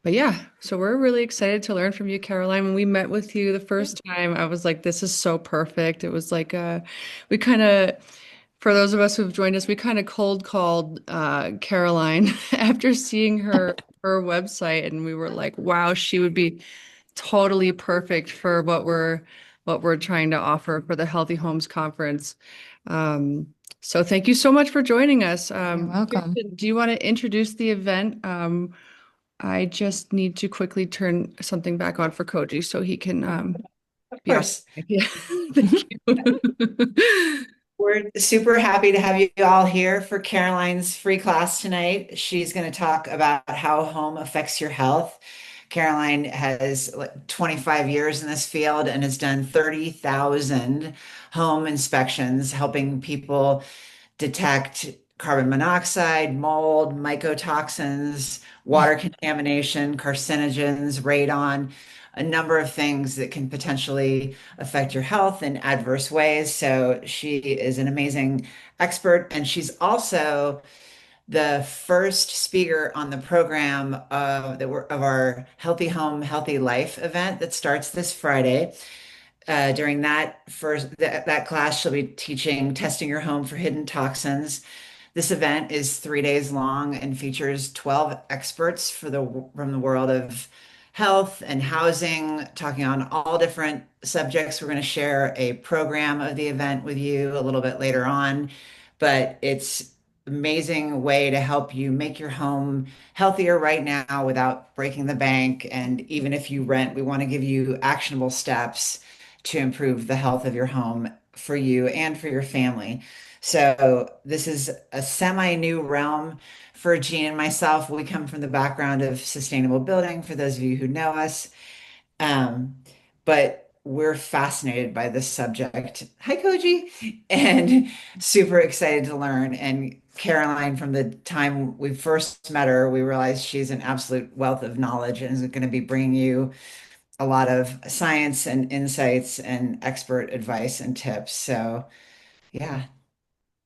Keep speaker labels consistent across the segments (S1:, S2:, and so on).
S1: But yeah, so we're really excited to learn from you, Caroline. When we met with you the
S2: Yeah.
S1: first time, I was like, this is so perfect. It was like we kind of, for those of us who've joined us, we kind of cold called Caroline after seeing her website, and we were like, wow, she would be totally perfect for what we're trying to offer for the Healthy Homes Conference. Um, so thank you so much for joining us.
S2: You're welcome.
S1: Do you want to introduce the event? I just need to quickly turn something back on for Koji so he can
S2: Of
S1: be off.
S2: course.
S1: Yeah, thank you.
S2: We're super happy to have you all here for Caroline's free class tonight. She's going to talk about how home affects your health. Caroline has like 25 years in this field and has done 30,000 home inspections, helping people detect carbon monoxide, mold, mycotoxins, water contamination, carcinogens, radon, a number of things that can potentially affect your health in adverse ways. So she is an amazing expert, and she's also the first speaker on the program of our Healthy Home, Healthy Life event that starts this Friday. During that class, she'll be teaching testing your home for hidden toxins. This event is 3 days long and features 12 experts from the world of health and housing, talking on all different subjects. We're going to share a program of the event with you a little bit later on, but it's amazing way to help you make your home healthier right now without breaking the bank. And even if you rent, we want to give you actionable steps to improve the health of your home for you and for your family. So this is a semi-new realm for Jean and myself. We come from the background of sustainable building, for those of you who know us. Um, but we're fascinated by this subject. Hi, Koji, and super excited to learn. And Caroline, from the time we first met her, we realized she's an absolute wealth of knowledge and is going to be bringing you a lot of science and insights and expert advice and tips. So, yeah,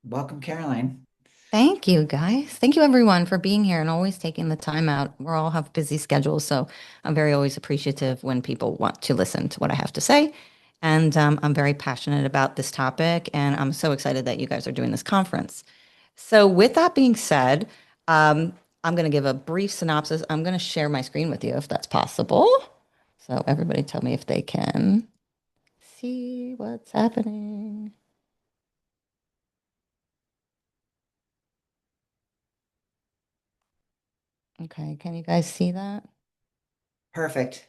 S2: welcome, Caroline.
S3: Thank you, guys. Thank you, everyone, for being here and always taking the time out. We all have busy schedules, so I'm very always appreciative when people want to listen to what I have to say. And I'm very passionate about this topic, and I'm so excited that you guys are doing this conference. So, with that being said, I'm going to give a brief synopsis. I'm going to share my screen with you if that's possible. So, everybody tell me if they can see what's happening. Okay, can you guys see that?
S2: Perfect.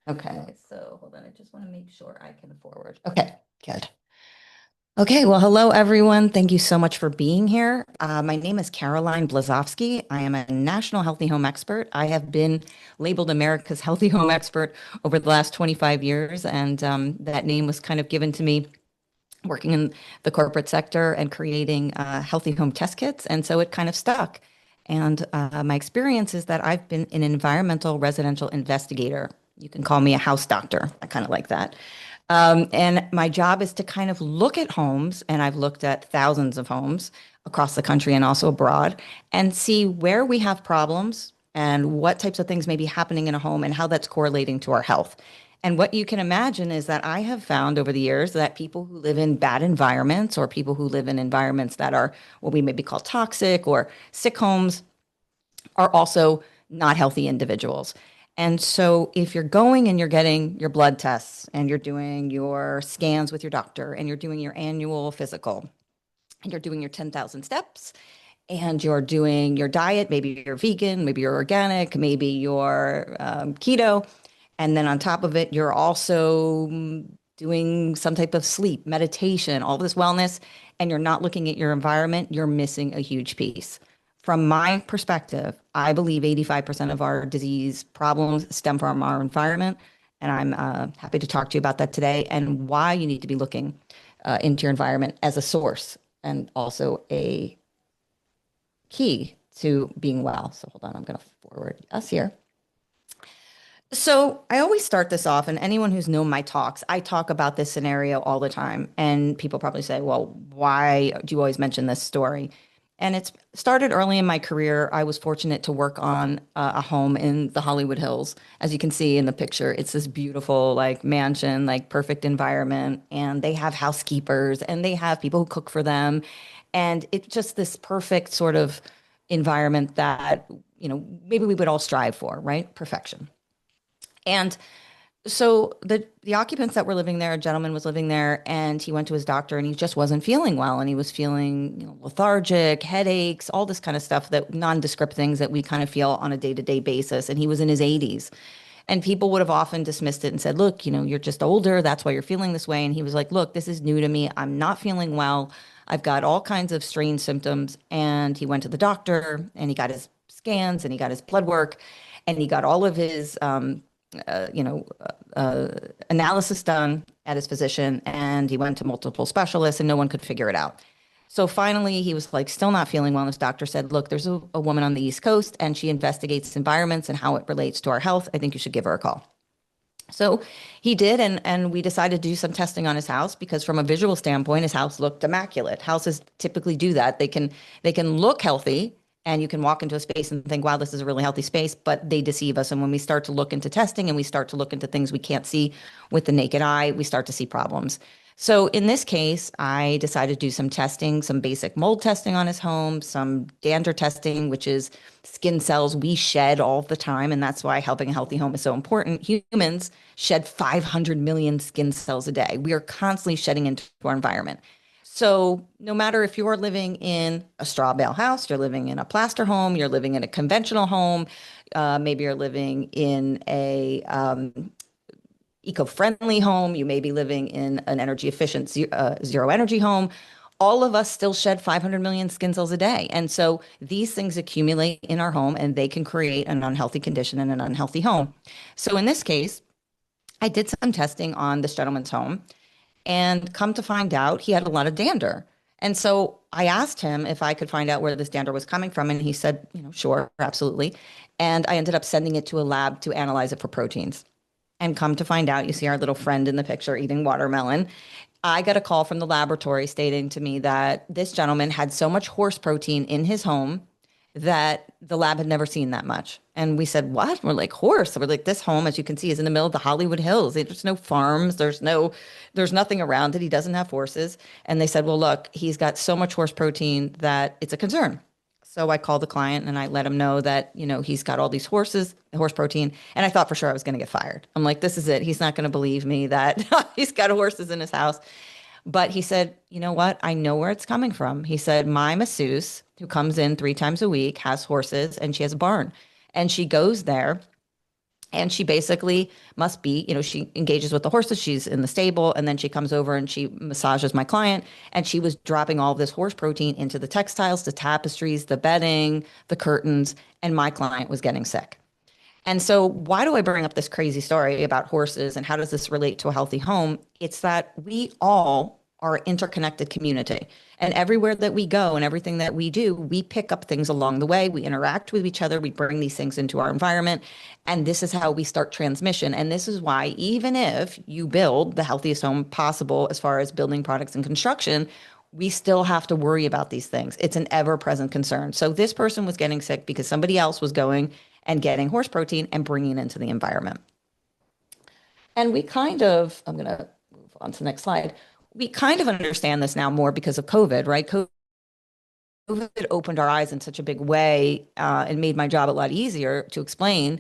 S3: Okay, so hold on. I just want to make sure I can forward. Okay, good. Okay, well, hello, everyone. Thank you so much for being here. My name is Caroline Blazovsky. I am a national healthy home expert. I have been labeled America's healthy home expert over the last 25 years, and that name was kind of given to me working in the corporate sector and creating healthy home test kits. And so it kind of stuck. And my experience is that I've been an environmental residential investigator. You can call me a house doctor. I kind of like that. And my job is to kind of look at homes, and I've looked at thousands of homes across the country and also abroad, and see where we have problems and what types of things may be happening in a home and how that's correlating to our health. And what you can imagine is that I have found over the years that people who live in bad environments or people who live in environments that are what we maybe call toxic or sick homes are also not healthy individuals. And so if you're going and you're getting your blood tests and you're doing your scans with your doctor and you're doing your annual physical and you're doing your 10,000 steps and you're doing your diet, maybe you're vegan, maybe you're organic, maybe you're keto, and then on top of it, you're also doing some type of sleep, meditation, all this wellness, and you're not looking at your environment, you're missing a huge piece. From my perspective, I believe 85% of our disease problems stem from our environment. And I'm happy to talk to you about that today and why you need to be looking into your environment as a source and also a key to being well. So hold on, I'm going to forward us here. So I always start this off, and anyone who's known my talks, I talk about this scenario all the time. And people probably say, well, why do you always mention this story? And it's started early in my career. I was fortunate to work on a home in the Hollywood Hills. As you can see in the picture, it's this beautiful like mansion, like perfect environment. And they have housekeepers and they have people who cook for them. And it's just this perfect sort of environment that, maybe we would all strive for, right? Perfection. And so the occupants that were living there, a gentleman was living there, and he went to his doctor, and he just wasn't feeling well, and he was feeling, lethargic, headaches, all this kind of stuff, that nondescript things that we kind of feel on a day-to-day basis. And he was in his 80s, and people would have often dismissed it and said, "Look, you're just older. That's why you're feeling this way." And he was like, "Look, this is new to me. I'm not feeling well. I've got all kinds of strange symptoms." And he went to the doctor, and he got his scans, and he got his blood work, and he got all of his uh, you know, analysis done at his physician, and he went to multiple specialists, and no one could figure it out. So finally, he was like, still not feeling well. And his doctor said, "Look, there's a woman on the East Coast, and she investigates environments and how it relates to our health. I think you should give her a call." So he did, and we decided to do some testing on his house because from a visual standpoint, his house looked immaculate. Houses typically do that. They can look healthy, and you can walk into a space and think, "Wow, this is a really healthy space," but they deceive us. And when we start to look into testing and we start to look into things we can't see with the naked eye, we start to see problems. So in this case, I decided to do some testing, some basic mold testing on his home, some dander testing, which is skin cells we shed all the time. And that's why helping a healthy home is so important. Humans shed 500 million skin cells a day. We are constantly shedding into our environment. So no matter if you're living in a straw bale house, you're living in a plaster home, you're living in a conventional home, maybe you're living in a eco-friendly home, you may be living in an energy efficient zero energy home. All of us still shed 500 million skin cells a day. And so these things accumulate in our home and they can create an unhealthy condition in an unhealthy home. So in this case, I did some testing on this gentleman's home, and come to find out, he had a lot of dander. And so I asked him if I could find out where this dander was coming from. And he said, sure, absolutely. And I ended up sending it to a lab to analyze it for proteins. And come to find out, you see our little friend in the picture eating watermelon. I got a call from the laboratory stating to me that this gentleman had so much horse protein in his home that the lab had never seen that much. And we said, "What?" We're like, "Horse." So we're like, this home, as you can see, is in the middle of the Hollywood Hills. There's no farms. There's nothing around it. He doesn't have horses. And they said, "Well, look, he's got so much horse protein that it's a concern." So I called the client and I let him know that, he's got all these horse protein. And I thought for sure I was going to get fired. I'm like, this is it. He's not going to believe me that he's got horses in his house. But he said, "You know what? I know where it's coming from." He said, "My masseuse, who comes in 3 times a week, has horses and she has a barn. And she goes there and she basically must be, she engages with the horses. She's in the stable and then she comes over and she massages my client. And she was dropping all of this horse protein into the textiles, the tapestries, the bedding, the curtains. And my client was getting sick." And so, why do I bring up this crazy story about horses and how does this relate to a healthy home? It's that we all are an interconnected community. And everywhere that we go and everything that we do, we pick up things along the way. We interact with each other. We bring these things into our environment. And this is how we start transmission. And this is why, even if you build the healthiest home possible as far as building products and construction, we still have to worry about these things. It's an ever-present concern. So this person was getting sick because somebody else was going and getting horse protein and bringing it into the environment. And I'm going to move on to the next slide. We kind of understand this now more because of COVID, right? COVID opened our eyes in such a big way and made my job a lot easier to explain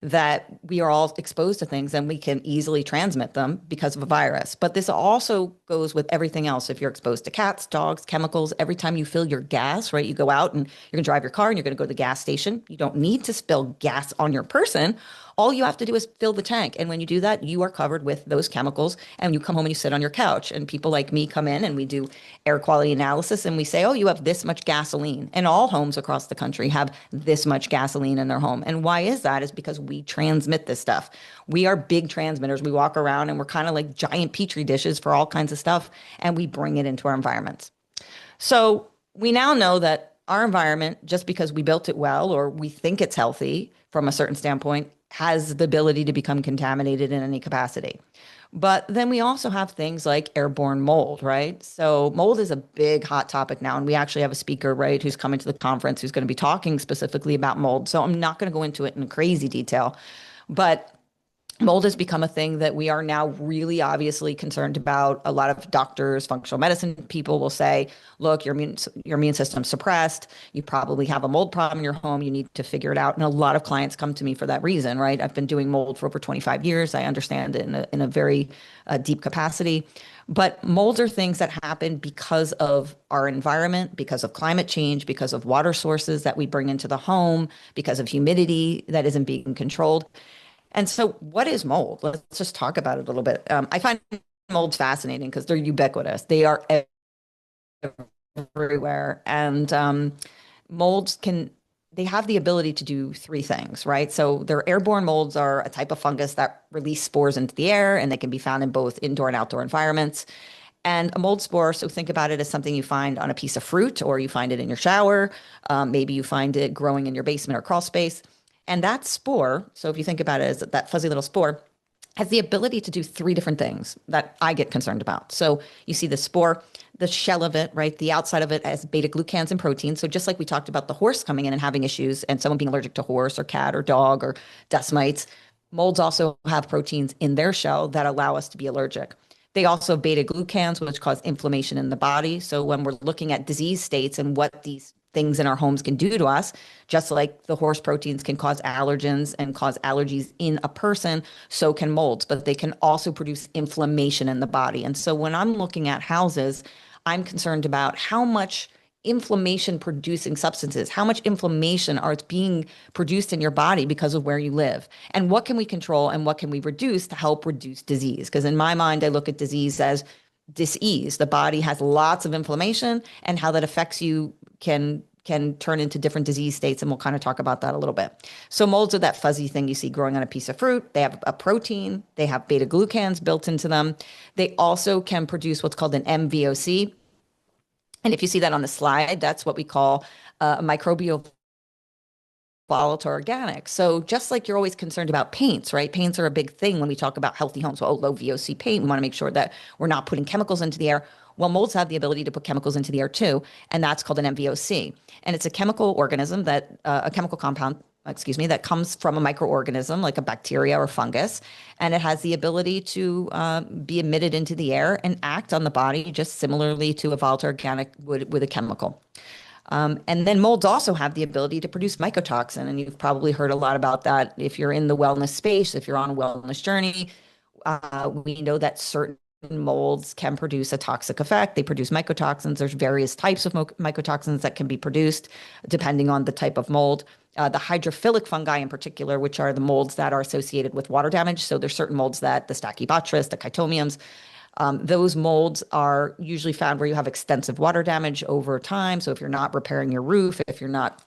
S3: that we are all exposed to things and we can easily transmit them because of a virus. But this also goes with everything else. If you're exposed to cats, dogs, chemicals, every time you fill your gas, right? You go out and you're going to drive your car and you're going to go to the gas station. You don't need to spill gas on your person. All you have to do is fill the tank. And when you do that, you are covered with those chemicals. And you come home and you sit on your couch. And people like me come in and we do air quality analysis and we say, "Oh, you have this much gasoline." And all homes across the country have this much gasoline in their home. And why is that? Is because we transmit this stuff. We are big transmitters. We walk around and we're kind of like giant petri dishes for all kinds of stuff. And we bring it into our environments. So we now know that our environment, just because we built it well or we think it's healthy from a certain standpoint, has the ability to become contaminated in any capacity. But then we also have things like airborne mold, right? So mold is a big hot topic now. And we actually have a speaker, right, who's coming to the conference who's going to be talking specifically about mold. So I'm not going to go into it in crazy detail. But mold has become a thing that we are now really obviously concerned about. A lot of doctors, functional medicine people will say, look, your immune system's suppressed. You probably have a mold problem in your home. You need to figure it out. And a lot of clients come to me for that reason, right? I've been doing mold for over 25 years. I understand it in a very deep capacity. But molds are things that happen because of our environment, because of climate change, because of water sources that we bring into the home, because of humidity that isn't being controlled. And so, what is mold? Let's just talk about it a little bit. I find molds fascinating because they're ubiquitous. They are everywhere, and molds can they have the ability to do three things, right? So, their airborne molds are a type of fungus that release spores into the air, and they can be found in both indoor and outdoor environments. And a mold spore, so think about it as something you find on a piece of fruit, or you find it in your shower. Maybe you find it growing in your basement or crawl space. And that spore, so if you think about it as that fuzzy little spore, has the ability to do three different things that I get concerned about. So you see the spore, the shell of it, right? The outside of it has beta glucans and proteins. So just like we talked about the horse coming in and having issues and someone being allergic to horse or cat or dog or dust mites, molds also have proteins in their shell that allow us to be allergic. They also have beta glucans, which cause inflammation in the body. So when we're looking at disease states and what these things in our homes can do to us, just like the horse proteins can cause allergens and cause allergies in a person, so can molds, but they can also produce inflammation in the body. And so when I'm looking at houses, I'm concerned about how much inflammation producing substances, how much inflammation are being produced in your body because of where you live, and what can we control and what can we reduce to help reduce disease? Because in my mind, I look at disease as disease. The body has lots of inflammation, and how that affects you can turn into different disease states, and we'll kind of talk about that a little bit. So molds are that fuzzy thing you see growing on a piece of fruit. They have a protein, they have beta glucans built into them. They also can produce what's called an MVOC. And if you see that on the slide, that's what we call a microbial volatile organic. So just like you're always concerned about paints, right? Paints are a big thing when we talk about healthy homes. So, low VOC paint, we want to make sure that we're not putting chemicals into the air. Well, molds have the ability to put chemicals into the air too, and that's called an MVOC. And it's a chemical organism a chemical compound, excuse me, that comes from a microorganism like a bacteria or fungus, and it has the ability to be emitted into the air and act on the body just similarly to a volatile organic would with a chemical. And then molds also have the ability to produce mycotoxin, and you've probably heard a lot about that if you're in the wellness space, if you're on a wellness journey. We know that certain molds can produce a toxic effect. They produce mycotoxins. There's various types of mycotoxins that can be produced depending on the type of mold. The hydrophilic fungi in particular, which are the molds that are associated with water damage. So there's certain molds that the Stachybotrys, the Chitomiums, those molds are usually found where you have extensive water damage over time. So if you're not repairing your roof, if you're not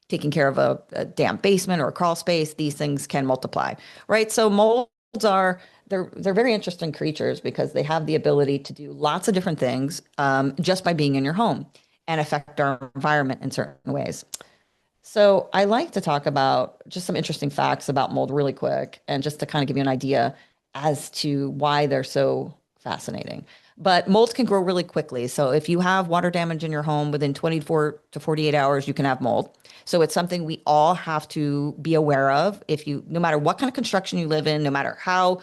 S3: taking care of a damp basement or a crawl space, these things can multiply, right? So molds are they're very interesting creatures because they have the ability to do lots of different things just by being in your home and affect our environment in certain ways. So I like to talk about just some interesting facts about mold really quick and just to kind of give you an idea as to why they're so fascinating. But molds can grow really quickly. So if you have water damage in your home within 24 to 48 hours, you can have mold. So it's something we all have to be aware of. No matter what kind of construction you live in, no matter how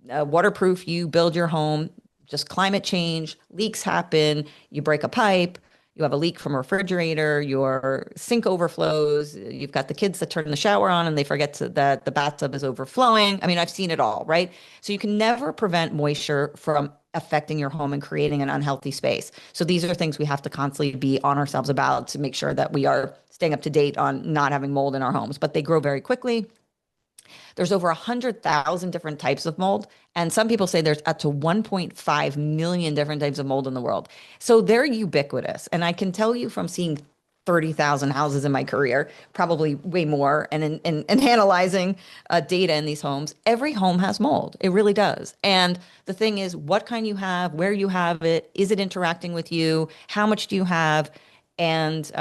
S3: waterproof you build your home, just climate change, leaks happen, you break a pipe, you have a leak from a refrigerator, your sink overflows, you've got the kids that turn the shower on and they forget that the bathtub is overflowing. I mean, I've seen it all, right? So you can never prevent moisture from affecting your home and creating an unhealthy space. So these are things we have to constantly be on ourselves about to make sure that we are staying up to date on not having mold in our homes. But they grow very quickly. There's over 100,000 different types of mold. And some people say there's up to 1.5 million different types of mold in the world. So they're ubiquitous. And I can tell you from seeing 30,000 houses in my career, probably way more. And in analyzing data in these homes, every home has mold. It really does. And the thing is, what kind you have, where you have it, is it interacting with you, how much do you have, and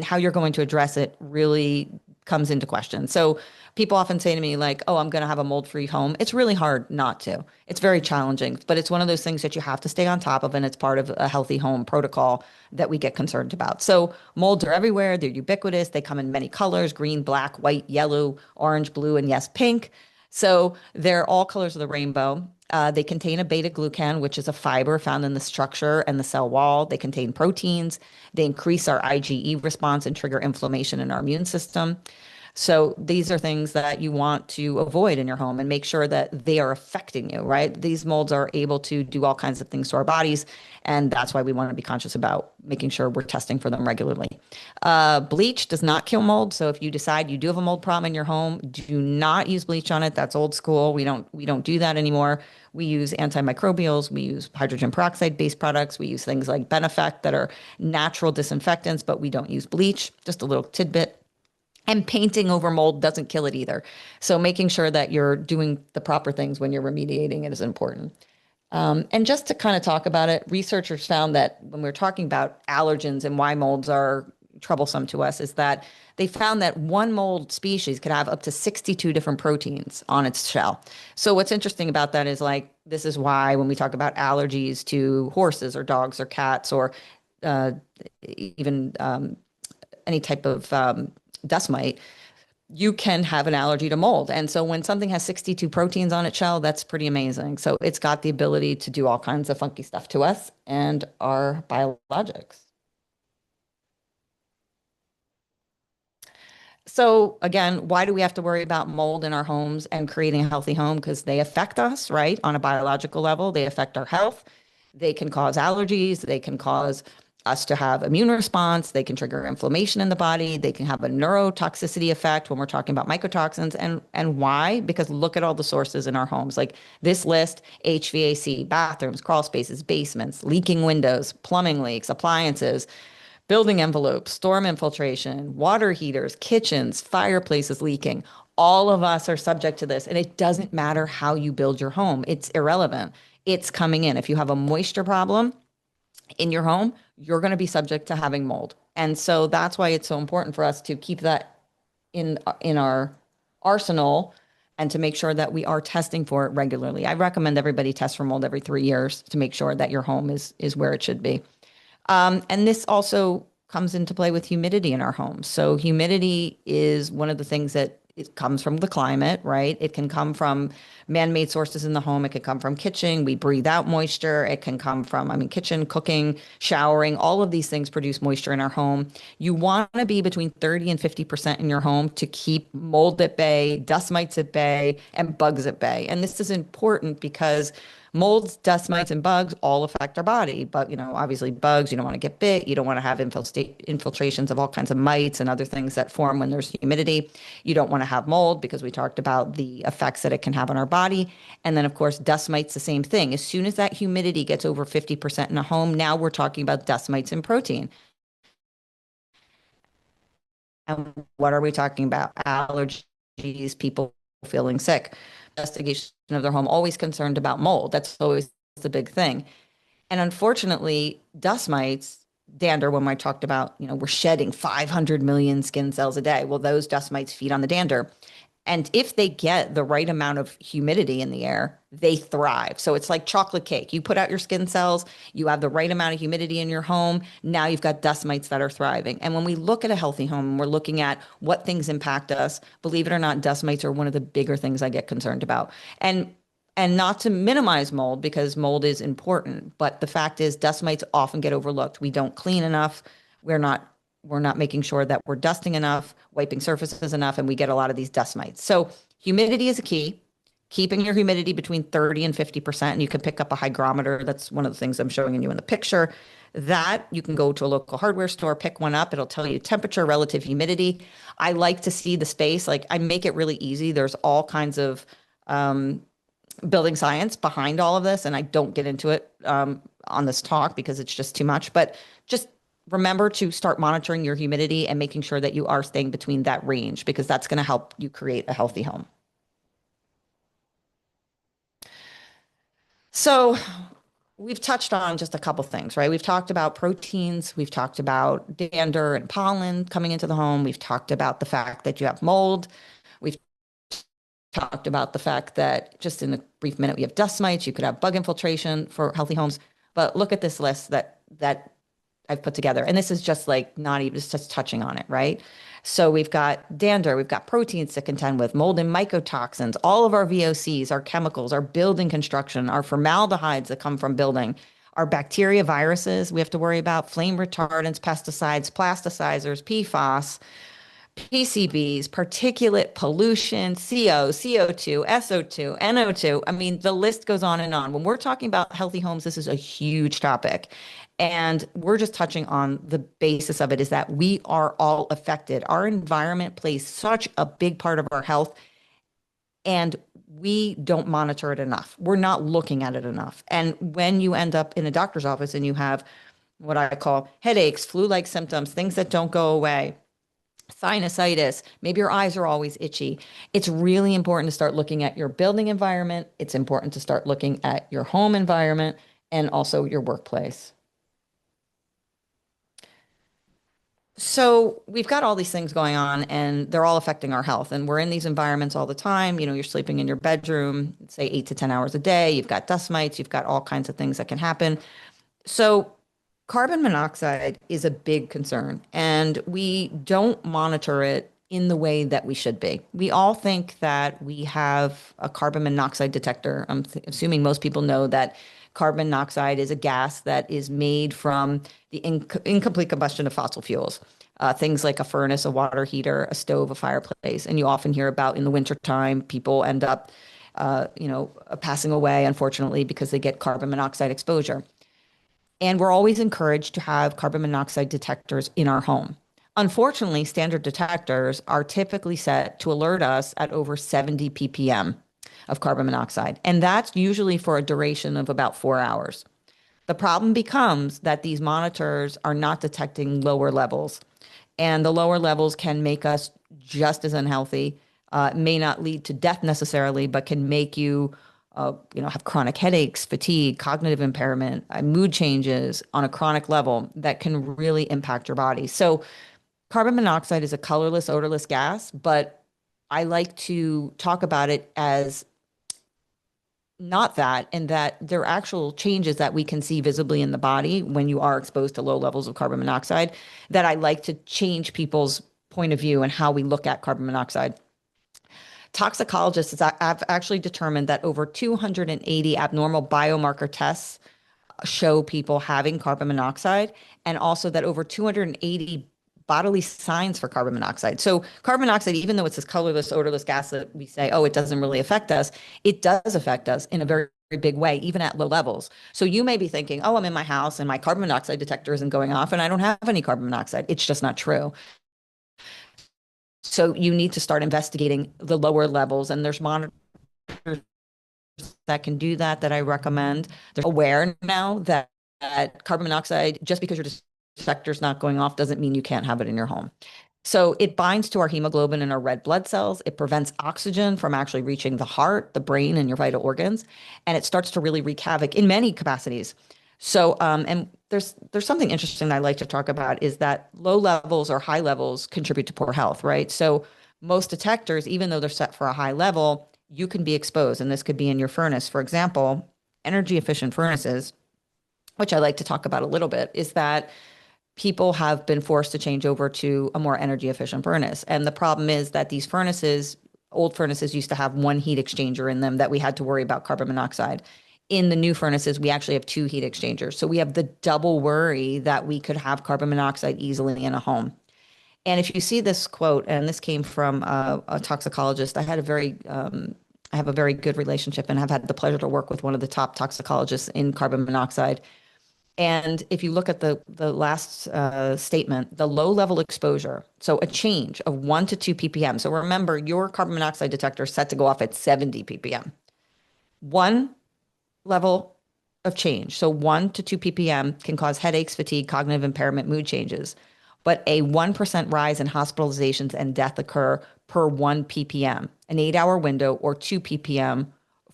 S3: how you're going to address it really comes into question. So people often say to me like, "Oh, I'm going to have a mold-free home." It's really hard not to. It's very challenging, but it's one of those things that you have to stay on top of, and it's part of a healthy home protocol that we get concerned about. So molds are everywhere. They're ubiquitous. They come in many colors: green, black, white, yellow, orange, blue, and yes, pink. So they're all colors of the rainbow. They contain a beta glucan, which is a fiber found in the structure and the cell wall. They contain proteins. They increase our IgE response and trigger inflammation in our immune system. So these are things that you want to avoid in your home and make sure that they are affecting you, right? These molds are able to do all kinds of things to our bodies. And that's why we want to be conscious about making sure we're testing for them regularly. Bleach does not kill mold. So if you decide you do have a mold problem in your home, do not use bleach on it. That's old school. We don't do that anymore. We use antimicrobials. We use hydrogen peroxide based products. We use things like Benefect that are natural disinfectants, but we don't use bleach. Just a little tidbit. And painting over mold doesn't kill it either. So making sure that you're doing the proper things when you're remediating it is important. And just to kind of talk about it, researchers found that when we're talking about allergens and why molds are troublesome to us, is that they found that one mold species could have up to 62 different proteins on its shell. So what's interesting about that is like, this is why when we talk about allergies to horses or dogs or cats or uh, even any type of dust mite, you can have an allergy to mold. And so when something has 62 proteins on its shell, that's pretty amazing. So it's got the ability to do all kinds of funky stuff to us and our biologics. So again, why do we have to worry about mold in our homes and creating a healthy home? Because they affect us, right? On a biological level, they affect our health. They can cause allergies. They can cause us to have immune response. They can trigger inflammation in the body. They can have a neurotoxicity effect when we're talking about mycotoxins. And why? Because look at all the sources in our homes. Like this list: HVAC, bathrooms, crawl spaces, basements, leaking windows, plumbing leaks, appliances, building envelopes, storm infiltration, water heaters, kitchens, fireplaces leaking. All of us are subject to this. And it doesn't matter how you build your home, it's irrelevant. It's coming in. If you have a moisture problem in your home, you're going to be subject to having mold. And so that's why it's so important for us to keep that in our arsenal and to make sure that we are testing for it regularly. I recommend everybody test for mold every 3 years to make sure that your home is where it should be. And this also comes into play with humidity in our homes. So humidity is one of the things that it comes from the climate, right? It can come from man-made sources in the home. It can come from kitchen. We breathe out moisture. It can come from, kitchen, cooking, showering. All of these things produce moisture in our home. You want to be between 30 and 50% in your home to keep mold at bay, dust mites at bay, and bugs at bay. And this is important because molds, dust mites, and bugs all affect our body. But, obviously bugs, you don't want to get bit. You don't want to have infiltrations of all kinds of mites and other things that form when there's humidity. You don't want to have mold because we talked about the effects that it can have on our body. And then, of course, dust mites, the same thing. As soon as that humidity gets over 50% in a home, now we're talking about dust mites and protein. And what are we talking about? Allergies, people feeling sick. Investigation of their home, always concerned about mold. That's always the big thing. And unfortunately, dust mites, dander, when I talked about, we're shedding 500 million skin cells a day. Well, those dust mites feed on the dander. And if they get the right amount of humidity in the air, they thrive. So it's like chocolate cake. You put out your skin cells, you have the right amount of humidity in your home. Now you've got dust mites that are thriving. And when we look at a healthy home, we're looking at what things impact us. Believe it or not, dust mites are one of the bigger things I get concerned about. And not to minimize mold because mold is important, but the fact is dust mites often get overlooked. We don't clean enough. We're not making sure that we're dusting enough, wiping surfaces enough, and we get a lot of these dust mites. So humidity is a key. Keeping your humidity between 30 and 50%, and you can pick up a hygrometer. That's one of the things I'm showing you in the picture. That you can go to a local hardware store, pick one up. It'll tell you temperature, relative humidity. I like to see the space. Like I make it really easy. There's all kinds of building science behind all of this, and I don't get into it on this talk because it's just too much. But just remember to start monitoring your humidity and making sure that you are staying between that range, because that's going to help you create a healthy home. So we've touched on just a couple things, right? We've talked about proteins. We've talked about dander and pollen coming into the home. We've talked about the fact that you have mold. We've talked about the fact that, just in a brief minute, we have dust mites. You could have bug infiltration for healthy homes. But look at this list that I've put together. And this is just like not even just touching on it, right? So we've got dander, we've got proteins to contend with, mold and mycotoxins, all of our VOCs, our chemicals, our building construction, our formaldehydes that come from building, our bacteria, viruses we have to worry about, flame retardants, pesticides, plasticizers, PFAS, PCBs, particulate pollution, CO, CO2, SO2, NO2. I mean, the list goes on and on. When we're talking about healthy homes, this is a huge topic. And we're just touching on the basis of it, is that we are all affected. Our environment plays such a big part of our health, and we don't monitor it enough. We're not looking at it enough. And when you end up in a doctor's office and you have what I call headaches, flu-like symptoms, things that don't go away, sinusitis, maybe your eyes are always itchy. It's really important to start looking at your building environment. It's important to start looking at your home environment and also your workplace. So we've got all these things going on, and they're all affecting our health. And we're in these environments all the time. You know, you're sleeping in your bedroom, say 8 to 10 hours a day. You've got dust mites. You've got all kinds of things that can happen. So carbon monoxide is a big concern, and we don't monitor it in the way that we should be. We all think that we have a carbon monoxide detector. I'm assuming most people know that carbon monoxide is a gas that is made from the incomplete combustion of fossil fuels. Things like a furnace, a water heater, a stove, a fireplace. And you often hear about, in the wintertime, people end up, passing away, unfortunately, because they get carbon monoxide exposure. And we're always encouraged to have carbon monoxide detectors in our home. Unfortunately, standard detectors are typically set to alert us at over 70 ppm of carbon monoxide. And that's usually for a duration of about 4 hours. The problem becomes that these monitors are not detecting lower levels. And the lower levels can make us just as unhealthy. May not lead to death necessarily, but can make you have chronic headaches, fatigue, cognitive impairment, mood changes on a chronic level that can really impact your body. So carbon monoxide is a colorless, odorless gas, but I like to talk about it as not that, and that there are actual changes that we can see visibly in the body when you are exposed to low levels of carbon monoxide, that I like to change people's point of view and how we look at carbon monoxide. Toxicologists have actually determined that over 280 abnormal biomarker tests show people having carbon monoxide, and also that over 280 bodily signs for carbon monoxide. So carbon monoxide, even though it's this colorless, odorless gas that we say, oh, it doesn't really affect us, it does affect us in a very, very big way, even at low levels. So you may be thinking, oh, I'm in my house and my carbon monoxide detector isn't going off and I don't have any carbon monoxide. It's just not true. So you need to start investigating the lower levels, and there's monitors that can do that I recommend. They're aware now that carbon monoxide, just because your detector's not going off, doesn't mean you can't have it in your home. So it binds to our hemoglobin and our red blood cells. It prevents oxygen from actually reaching the heart, the brain, and your vital organs. And it starts to really wreak havoc in many capacities. So, and there's something interesting that I like to talk about, is that low levels or high levels contribute to poor health, right? So most detectors, even though they're set for a high level, you can be exposed. And this could be in your furnace. For example, energy efficient furnaces, which I like to talk about a little bit, is that people have been forced to change over to a more energy efficient furnace. And the problem is that these furnaces, old furnaces, used to have one heat exchanger in them that we had to worry about carbon monoxide. In the new furnaces, we actually have 2 heat exchangers. So we have the double worry that we could have carbon monoxide easily in a home. And if you see this quote, and this came from a toxicologist, I have a very good relationship and have had the pleasure to work with one of the top toxicologists in carbon monoxide. And if you look at the last statement, the low level exposure, so a change of 1 to 2 ppm. So remember, your carbon monoxide detector is set to go off at 70 ppm. 1 level of change. So 1 to 2 ppm can cause headaches, fatigue, cognitive impairment, mood changes. But a 1% rise in hospitalizations and death occur per 1 ppm, an 8-hour window, or 2 ppm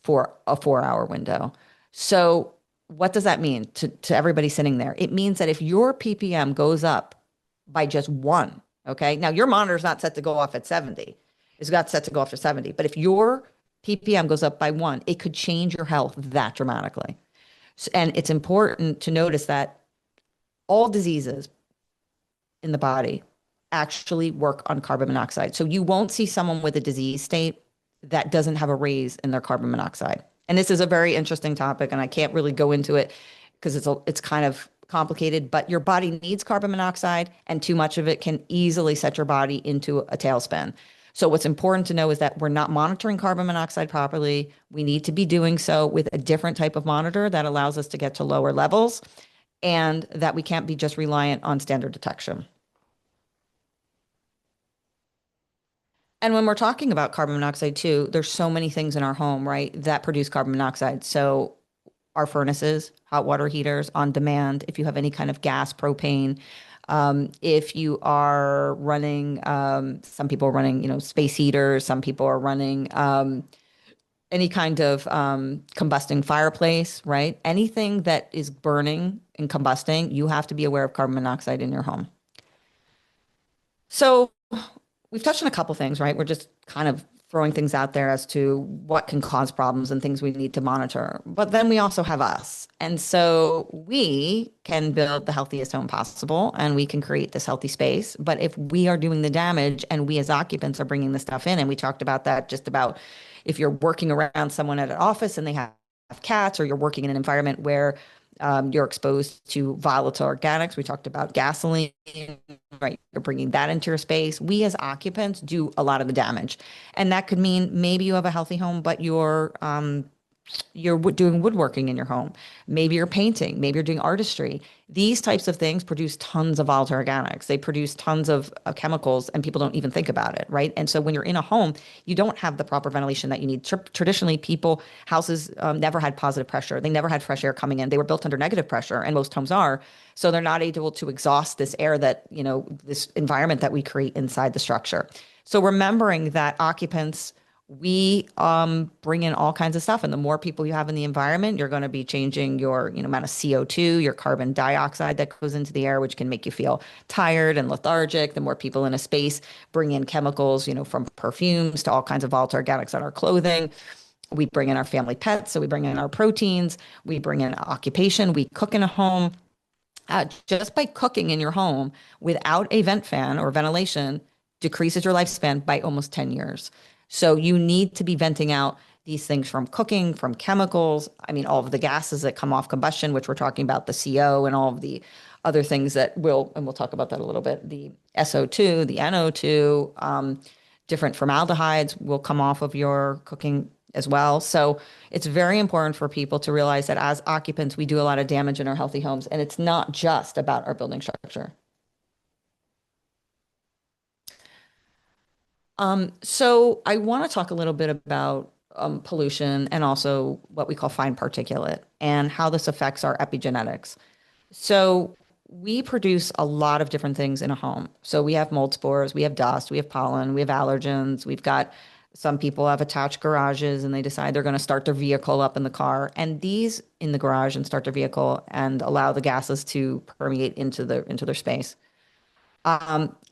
S3: for a 4-hour window. So what does that mean to everybody sitting there? It means that if your ppm goes up by just one, okay, now your monitor's not set to go off at 70, it's got set to go off to 70. But if your ppm goes up by one, it could change your health that dramatically. And it's important to notice that all diseases in the body actually work on carbon monoxide. So you won't see someone with a disease state that doesn't have a raise in their carbon monoxide. And this is a very interesting topic, and I can't really go into it because it's kind of complicated, but your body needs carbon monoxide, and too much of it can easily set your body into a tailspin. So what's important to know is that we're not monitoring carbon monoxide properly. We need to be doing so with a different type of monitor that allows us to get to lower levels, and that we can't be just reliant on standard detection. And when we're talking about carbon monoxide too, there's so many things in our home, right, that produce carbon monoxide. So our furnaces, hot water heaters on demand, if you have any kind of gas, propane, if you are running, some people are running, space heaters, some people are running any kind of combusting fireplace, right? Anything that is burning and combusting, you have to be aware of carbon monoxide in your home. So we've touched on a couple things, right? We're just kind of throwing things out there as to what can cause problems and things we need to monitor. But then we also have us. And so we can build the healthiest home possible and we can create this healthy space. But if we are doing the damage and we as occupants are bringing the stuff in, and we talked about that, just about if you're working around someone at an office and they have cats, or you're working in an environment where you're exposed to volatile organics. We talked about gasoline, right? You're bringing that into your space. We as occupants do a lot of the damage. And that could mean maybe you have a healthy home, but you're doing woodworking in your home. Maybe you're painting. Maybe you're doing artistry. These types of things produce tons of volatile organics. They produce tons of chemicals, and people don't even think about it, right? And so when you're in a home, you don't have the proper ventilation that you need. Traditionally, houses never had positive pressure. They never had fresh air coming in. They were built under negative pressure, and most homes are. So they're not able to exhaust this air that, this environment that we create inside the structure. So remembering that occupants, we bring in all kinds of stuff, and the more people you have in the environment, you're going to be changing your amount of CO2, your carbon dioxide that goes into the air, which can make you feel tired and lethargic. The more people in a space bring in chemicals, from perfumes to all kinds of volatile organics on our clothing. We bring in our family pets, so we bring in our proteins, we bring in occupation, we cook in a home. Just by cooking in your home without a vent fan or ventilation decreases your lifespan by almost 10 years. So you need to be venting out these things from cooking, from chemicals. I mean, all of the gases that come off combustion, which we're talking about, the CO and all of the other things that and we'll talk about that a little bit, the SO2, the NO2, different formaldehydes will come off of your cooking as well. So it's very important for people to realize that as occupants, we do a lot of damage in our healthy homes, and it's not just about our building structure. So I want to talk a little bit about pollution and also what we call fine particulate and how this affects our epigenetics. So we produce a lot of different things in a home. So we have mold spores, we have dust, we have pollen, we have allergens. We've got some people have attached garages and they decide they're going to start their vehicle up in the car, and these in the garage and start their vehicle and allow the gases to permeate into their space.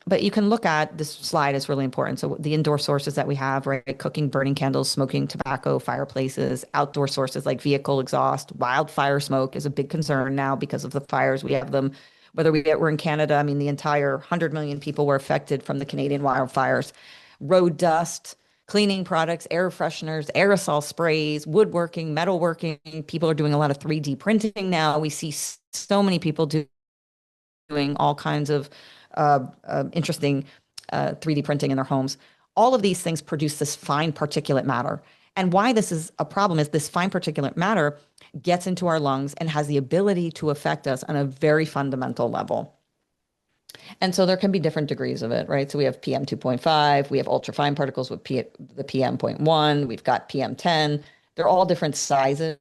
S3: But you can look at this slide is really important. So the indoor sources that we have, right? Cooking, burning candles, smoking tobacco, fireplaces, outdoor sources like vehicle exhaust, wildfire smoke is a big concern now because of the fires. We have them, whether we're in Canada, I mean, the entire 100 million people were affected from the Canadian wildfires. Road dust, cleaning products, air fresheners, aerosol sprays, woodworking, metalworking. People are doing a lot of 3D printing now. We see so many people doing all kinds of interesting 3D printing in their homes. All of these things produce this fine particulate matter. And why this is a problem is this fine particulate matter gets into our lungs and has the ability to affect us on a very fundamental level. And so there can be different degrees of it, right? So we have PM 2.5, we have ultrafine particles with the PM 0.1, we've got PM 10. They're all different sizes.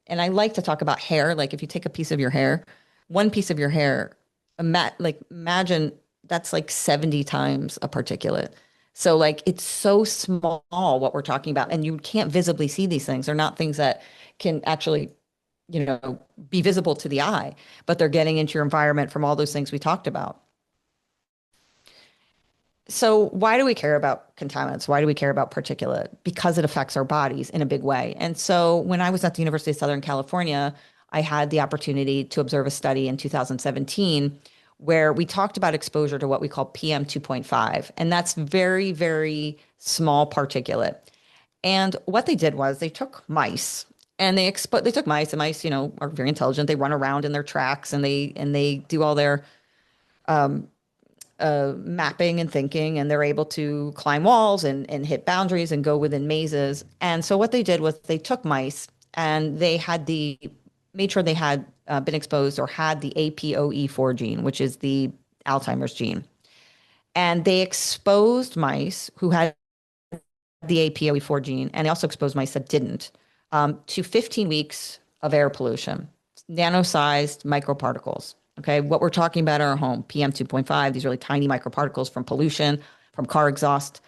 S3: And I like to talk about hair. Like if you take a piece of your hair, one piece of your hair, like imagine that's like 70 times a particulate. So like it's so small what we're talking about, and you can't visibly see these things. They're not things that can actually, be visible to the eye, but they're getting into your environment from all those things we talked about. So why do we care about contaminants? Why do we care about particulate? Because it affects our bodies in a big way. And so when I was at the University of Southern California, I had the opportunity to observe a study in 2017 where we talked about exposure to what we call PM 2.5. And that's very, very small particulate. And what they did was they took mice and they took mice, and mice, are very intelligent. They run around in their tracks, and they do all their mapping and thinking, and they're able to climb walls and hit boundaries and go within mazes. And so what they did was they took mice and they made sure they had been exposed or had the APOE4 gene, which is the Alzheimer's gene. And they exposed mice who had the APOE4 gene, and they also exposed mice that didn't, to 15 weeks of air pollution, nano-sized microparticles. Okay, what we're talking about in our home, PM 2.5, these really tiny microparticles from pollution, from car exhaust.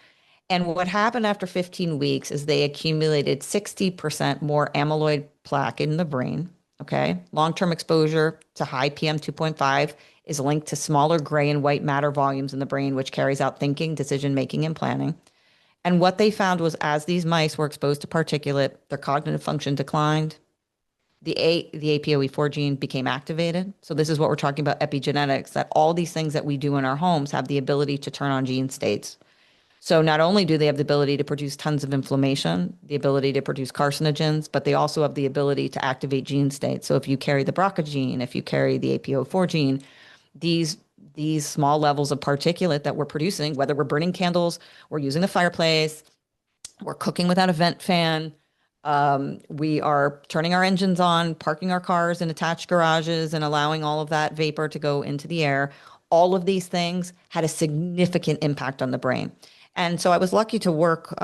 S3: And what happened after 15 weeks is they accumulated 60% more amyloid plaque in the brain. Okay, long-term exposure to high PM 2.5 is linked to smaller gray and white matter volumes in the brain, which carries out thinking, decision making, and planning. And what they found was as these mice were exposed to particulate, their cognitive function declined. The APOE4 gene became activated. So this is what we're talking about epigenetics, that all these things that we do in our homes have the ability to turn on gene states. So not only do they have the ability to produce tons of inflammation, the ability to produce carcinogens, but they also have the ability to activate gene states. So if you carry the BRCA gene, if you carry the APO4 gene, these small levels of particulate that we're producing, whether we're burning candles, we're using the fireplace, we're cooking without a vent fan, we are turning our engines on, parking our cars in attached garages, and allowing all of that vapor to go into the air. All of these things had a significant impact on the brain. And so I was lucky to work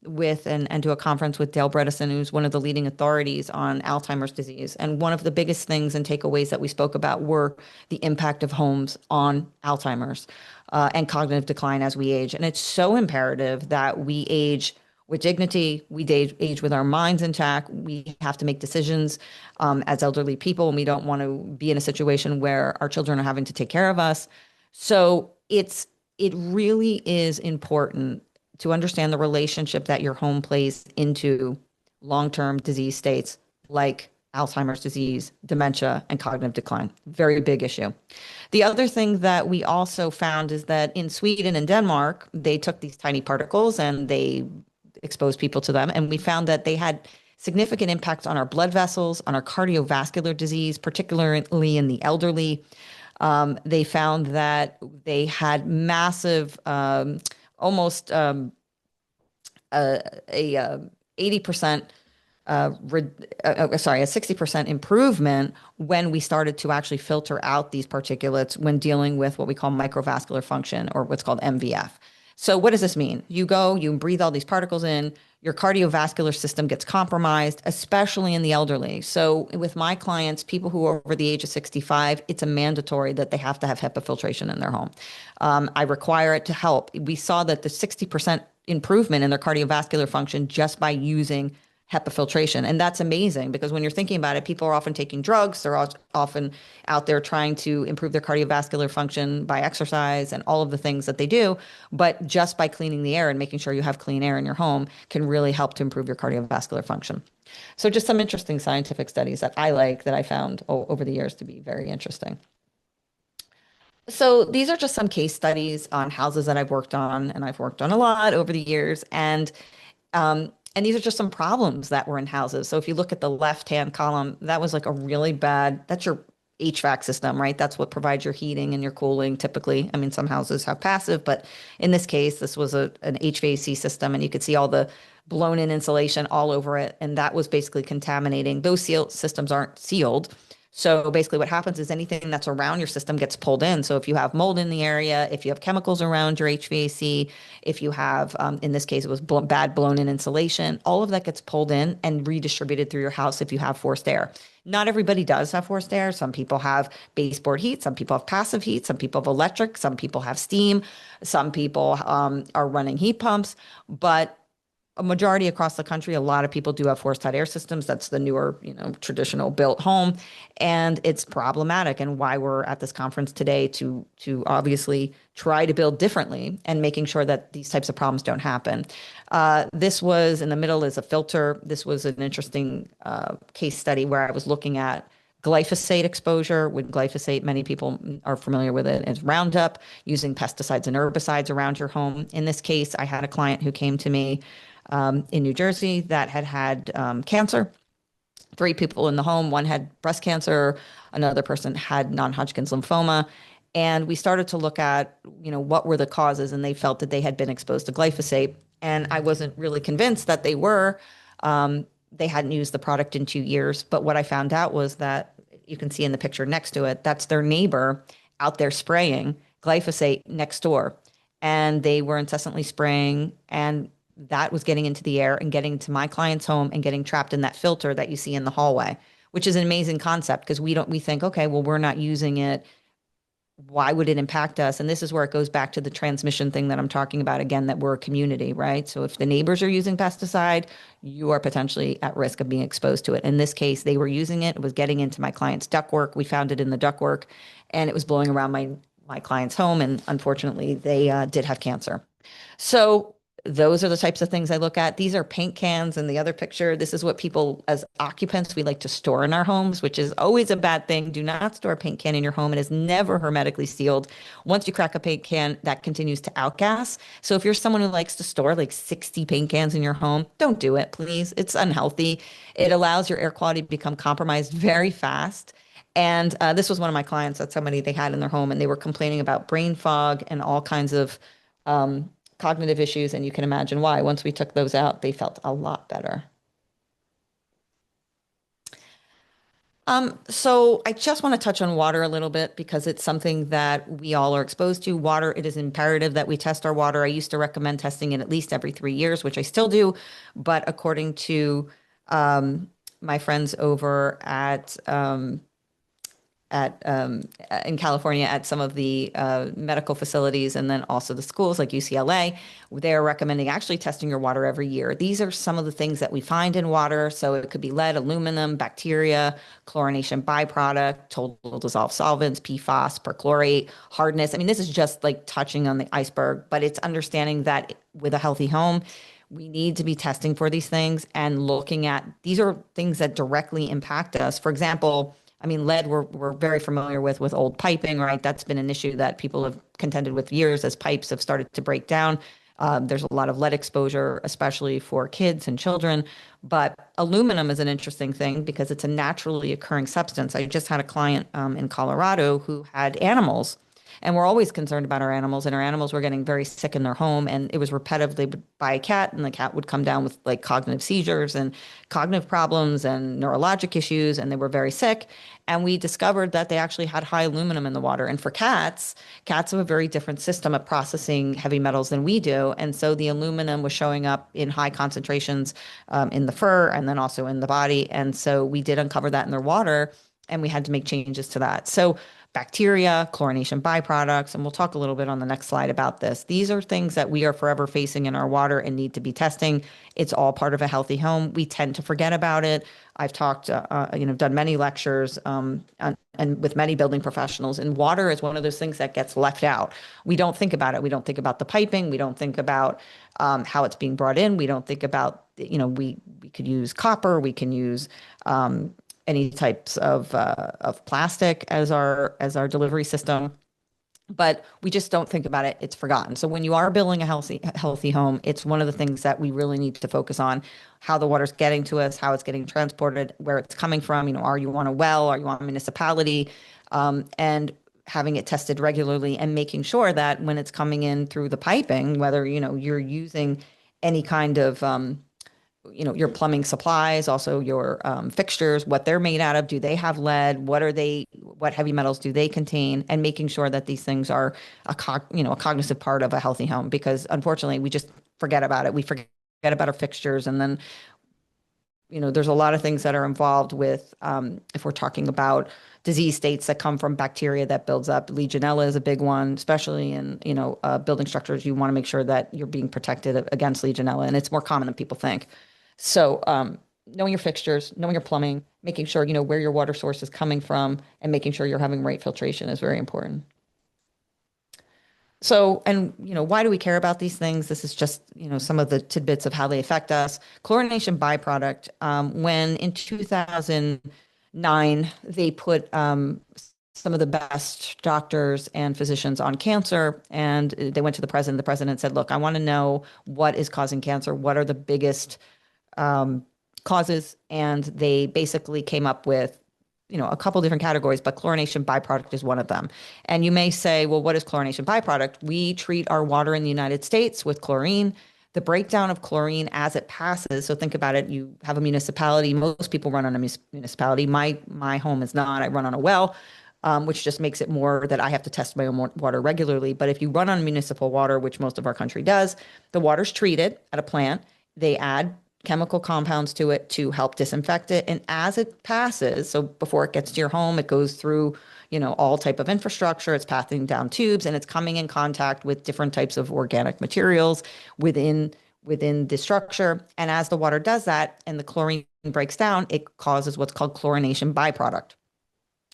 S3: with and do a conference with Dale Bredesen, who's one of the leading authorities on Alzheimer's disease. And one of the biggest things and takeaways that we spoke about were the impact of homes on Alzheimer's and cognitive decline as we age. And it's so imperative that we age with dignity, we age with our minds intact. We have to make decisions as elderly people, and we don't want to be in a situation where our children are having to take care of us. So it really is important to understand the relationship that your home plays into long-term disease states like Alzheimer's disease, dementia, and cognitive decline. Very big issue. The other thing that we also found is that in Sweden and Denmark, they took these tiny particles and they exposed people to them. And we found that they had significant impacts on our blood vessels, on our cardiovascular disease, particularly in the elderly. They found that they had massive, almost a 80%, a 60% improvement when we started to actually filter out these particulates when dealing with what we call microvascular function, or what's called MVF. So what does this mean? You breathe all these particles in, your cardiovascular system gets compromised, especially in the elderly. So with my clients, people who are over the age of 65, it's a mandatory that they have to have HEPA filtration in their home. I require it to help. We saw that the 60% improvement in their cardiovascular function just by using HEPA filtration. And that's amazing because when you're thinking about it, people are often taking drugs. They're often out there trying to improve their cardiovascular function by exercise and all of the things that they do. But just by cleaning the air and making sure you have clean air in your home can really help to improve your cardiovascular function. So just some interesting scientific studies that I found over the years to be very interesting. So these are just some case studies on houses that I've worked on, and I've worked on a lot over the years. And these are just some problems that were in houses. So if you look at the left-hand column, that was like that's your HVAC system, right? That's what provides your heating and your cooling typically. I mean, some houses have passive, but in this case, this was an HVAC system, and you could see all the blown in insulation all over it. And that was basically contaminating. Those systems aren't sealed. So basically what happens is anything that's around your system gets pulled in. So if you have mold in the area, if you have chemicals around your HVAC, if you have, in this case, it was bad blown in insulation, all of that gets pulled in and redistributed through your house if you have forced air. Not everybody does have forced air. Some people have baseboard heat, some people have passive heat, some people have electric, some people have steam, some people are running heat pumps. But a majority across the country, a lot of people do have forced hot air systems. That's the newer, traditional built home, and it's problematic. And why we're at this conference today to obviously try to build differently and making sure that these types of problems don't happen. This was in the middle is a filter. This was an interesting case study where I was looking at glyphosate exposure. With glyphosate, many people are familiar with it as Roundup, using pesticides and herbicides around your home. In this case, I had a client who came to me in New Jersey that had cancer. 3 people in the home. One had breast cancer. Another person had non-Hodgkin's lymphoma. And we started to look at, what were the causes, and they felt that they had been exposed to glyphosate. And I wasn't really convinced that they were. They hadn't used the product in 2 years. But what I found out was that you can see in the picture next to it, that's their neighbor out there spraying glyphosate next door. And they were incessantly spraying, and that was getting into the air and getting to my client's home and getting trapped in that filter that you see in the hallway, which is an amazing concept because we think, okay, well, we're not using it. Why would it impact us? And this is where it goes back to the transmission thing that I'm talking about again, that we're a community, right? So if the neighbors are using pesticide, you are potentially at risk of being exposed to it. In this case, they were using it. It was getting into my client's ductwork. We found it in the ductwork, and it was blowing around my client's home. And unfortunately, they did have cancer. So those are the types of things I look at. These are paint cans in the other picture. This is what people, as occupants, we like to store in our homes, which is always a bad thing. Do not store a paint can in your home. It is never hermetically sealed. Once you crack a paint can, that continues to outgas. So if you're someone who likes to store like 60 paint cans in your home, don't do it, please. It's unhealthy. It allows your air quality to become compromised very fast. And this was one of my clients. That's somebody they had in their home, and they were complaining about brain fog and all kinds of cognitive issues, and you can imagine why. Once we took those out, they felt a lot better. So I just want to touch on water a little bit because it's something that we all are exposed to. Water, it is imperative that we test our water. I used to recommend testing it at least every 3 years, which I still do. But according to my friends over in California at some of the medical facilities and then also the schools like UCLA, they're recommending actually testing your water every year. These are some of the things that we find in water. So it could be lead, aluminum, bacteria, chlorination byproduct, total dissolved solvents, PFAS, perchlorate, hardness. I mean, this is just like touching on the iceberg, but it's understanding that with a healthy home, we need to be testing for these things and looking at these are things that directly impact us. For example, I mean, lead we're very familiar with old piping, right? That's been an issue that people have contended with years as pipes have started to break down. There's a lot of lead exposure, especially for kids and children. But aluminum is an interesting thing because it's a naturally occurring substance. I just had a client in Colorado who had animals, and we're always concerned about our animals, and our animals were getting very sick in their home, and it was repetitively by a cat, and the cat would come down with like cognitive seizures and cognitive problems and neurologic issues, and they were very sick. And we discovered that they actually had high aluminum in the water. And for cats, cats have a very different system of processing heavy metals than we do. And so the aluminum was showing up in high concentrations in the fur and then also in the body. And so we did uncover that in their water, and we had to make changes to that. So bacteria, chlorination byproducts, and we'll talk a little bit on the next slide about this. These are things that we are forever facing in our water and need to be testing. It's all part of a healthy home. We tend to forget about it. I've talked, done many lectures and with many building professionals, and water is one of those things that gets left out. We don't think about it. We don't think about the piping. We don't think about how it's being brought in. We don't think about, we could use copper. We can use any types of plastic as our delivery system, but we just don't think about it. It's forgotten. So when you are building a healthy home, it's one of the things that we really need to focus on: how the water's getting to us, how it's getting transported, where it's coming from. Are you on a well? Are you on a municipality? And having it tested regularly and making sure that when it's coming in through the piping, whether you're using any kind of your plumbing supplies, also your fixtures, what they're made out of. Do they have lead? What heavy metals do they contain? And making sure that these things are a cognitive part of a healthy home, because unfortunately we just forget about it. We forget about our fixtures. And then, there's a lot of things that are involved with, if we're talking about disease states that come from bacteria that builds up. Legionella is a big one, especially in, building structures. You want to make sure that you're being protected against Legionella, and it's more common than people think. So, knowing your fixtures, knowing your plumbing, making sure you know where your water source is coming from, and making sure you're having right filtration is very important. So, and why do we care about these things? This is just, some of the tidbits of how they affect us. Chlorination byproduct, when in 2009, they put some of the best doctors and physicians on cancer, and they went to the president. The president said, look, I want to know what is causing cancer. What are the biggest causes? And they basically came up with a couple different categories, but chlorination byproduct is one of them. And you may say, well, what is chlorination byproduct? We treat our water in the United States with chlorine. The breakdown of chlorine as it passes. So think about it. You have a municipality. Most people run on a municipality. My home is not. I run on a well, which just makes it more that I have to test my own water regularly. But if you run on municipal water, which most of our country does, the water's treated at a plant. They add chemical compounds to it to help disinfect it. And as it passes, so before it gets to your home, it goes through, all type of infrastructure. It's passing down tubes, and it's coming in contact with different types of organic materials within the structure. And as the water does that and the chlorine breaks down, it causes what's called chlorination byproduct.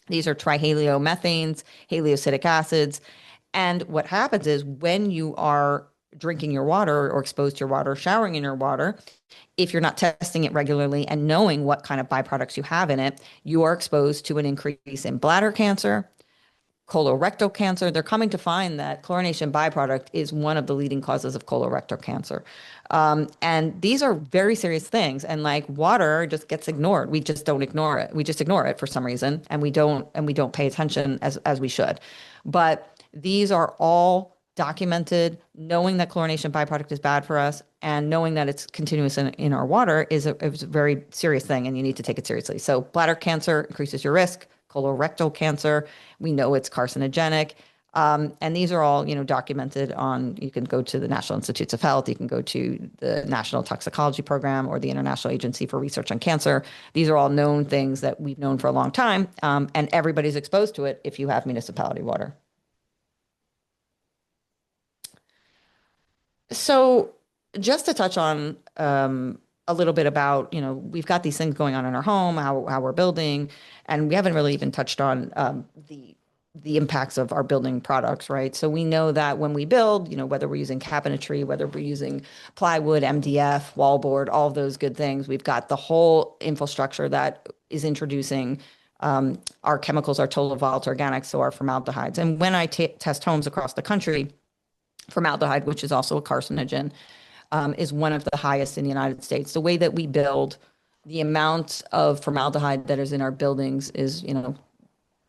S3: These are trihalomethanes, haliocytic acids. And what happens is when you are drinking your water or exposed to your water, showering in your water, if you're not testing it regularly and knowing what kind of byproducts you have in it, you are exposed to an increase in bladder cancer, colorectal cancer. They're coming to find that chlorination byproduct is one of the leading causes of colorectal cancer. And these are very serious things. And like water just gets ignored. We just don't ignore it. We just ignore it for some reason. And we don't pay attention as we should. But these are all documented. Knowing that chlorination byproduct is bad for us and knowing that it's continuous in our water is a very serious thing, and you need to take it seriously. So bladder cancer increases your risk. Colorectal cancer, we know it's carcinogenic. And these are all, documented on, you can go to the National Institutes of Health, you can go to the National Toxicology Program or the International Agency for Research on Cancer. These are all known things that we've known for a long time, and everybody's exposed to it if you have municipality water. So just to touch on a little bit about, we've got these things going on in our home, how we're building, and we haven't really even touched on the impacts of our building products, right? So we know that when we build, whether we're using cabinetry, whether we're using plywood, MDF, wallboard, all of those good things, we've got the whole infrastructure that is introducing our chemicals, our total volatile organics, so our formaldehydes. And when I test homes across the country, formaldehyde, which is also a carcinogen, is one of the highest in the United States. The way that we build, the amount of formaldehyde that is in our buildings is,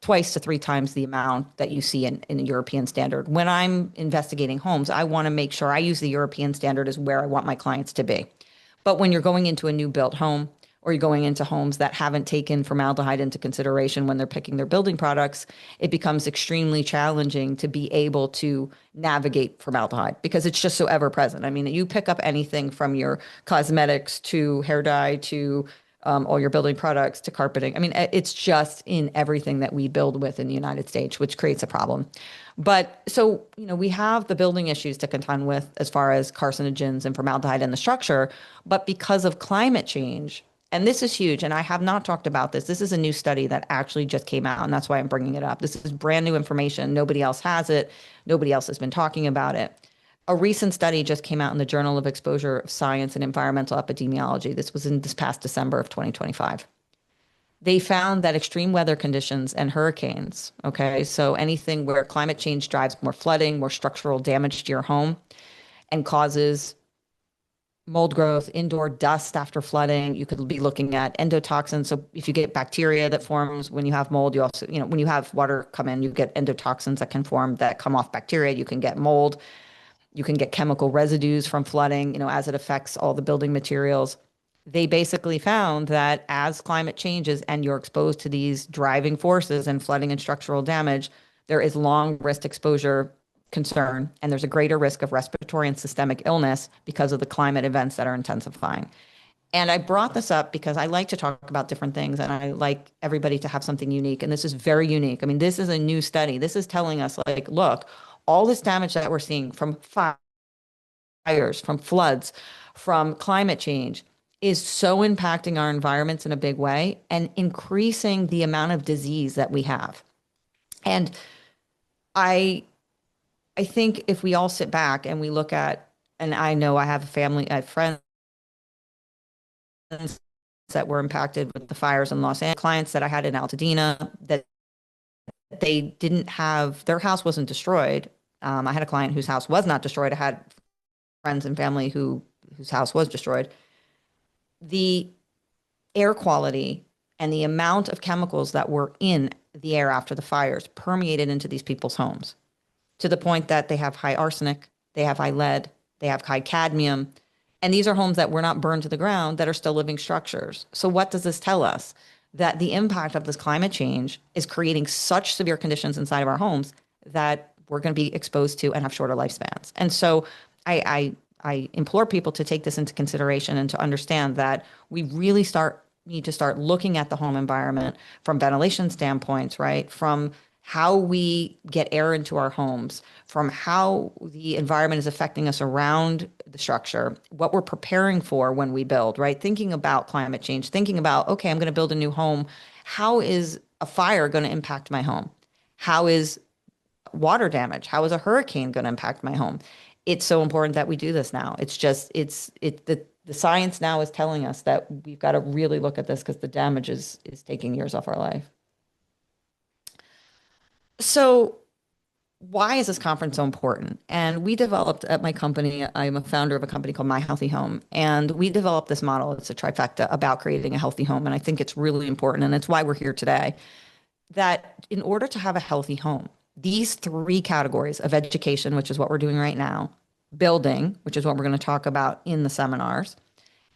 S3: twice to three times the amount that you see in a European standard. When I'm investigating homes, I want to make sure I use the European standard as where I want my clients to be. But when you're going into a new built home, or you're going into homes that haven't taken formaldehyde into consideration when they're picking their building products, it becomes extremely challenging to be able to navigate formaldehyde because it's just so ever present. I mean, you pick up anything from your cosmetics to hair dye to all your building products to carpeting. I mean, it's just in everything that we build with in the United States, which creates a problem. But so, we have the building issues to contend with as far as carcinogens and formaldehyde in the structure, but because of climate change, and this is huge, and I have not talked about this. This is a new study that actually just came out, and that's why I'm bringing it up. This is brand new information. Nobody else has it. Nobody else has been talking about it. A recent study just came out in the Journal of Exposure of Science and Environmental Epidemiology. This was in this past December of 2025. They found that extreme weather conditions and hurricanes, okay, so anything where climate change drives more flooding, more structural damage to your home, and causes mold growth, indoor dust after flooding. You could be looking at endotoxins. So if you get bacteria that forms when you have mold, you also, when you have water come in, you get endotoxins that can form that come off bacteria. You can get mold. You can get chemical residues from flooding, as it affects all the building materials. They basically found that as climate changes and you're exposed to these driving forces and flooding and structural damage, there is long risk exposure concern, and there's a greater risk of respiratory and systemic illness because of the climate events that are intensifying. And I brought this up because I like to talk about different things and I like everybody to have something unique. And this is very unique. I mean, this is a new study. This is telling us, like, look, all this damage that we're seeing from fires, from floods, from climate change is so impacting our environments in a big way and increasing the amount of disease that we have. And I I think if we all sit back and we look at, and I know I have a family, I have friends that were impacted with the fires in Los Angeles, clients that I had in Altadena that they didn't have, their house wasn't destroyed. I had a client whose house was not destroyed. I had friends and family whose house was destroyed. The air quality and the amount of chemicals that were in the air after the fires permeated into these people's homes to the point that they have high arsenic, they have high lead, they have high cadmium. And these are homes that were not burned to the ground that are still living structures. So what does this tell us? That the impact of this climate change is creating such severe conditions inside of our homes that we're going to be exposed to and have shorter lifespans. And so I implore people to take this into consideration and to understand that we really need to start looking at the home environment from ventilation standpoints, right? From how we get air into our homes, from how the environment is affecting us around the structure, what we're preparing for when we build, right? Thinking about climate change, thinking about, okay, I'm going to build a new home. How is a fire going to impact my home? How is water damage? How is a hurricane going to impact my home? It's so important that we do this now. The science now is telling us that we've got to really look at this because the damage is taking years off our life. So why is this conference so important? And we developed at my company, I'm a founder of a company called My Healthy Home, and we developed this model. It's a trifecta about creating a healthy home. And I think it's really important. And it's why we're here today, that in order to have a healthy home, these three categories of education, which is what we're doing right now, building, which is what we're going to talk about in the seminars,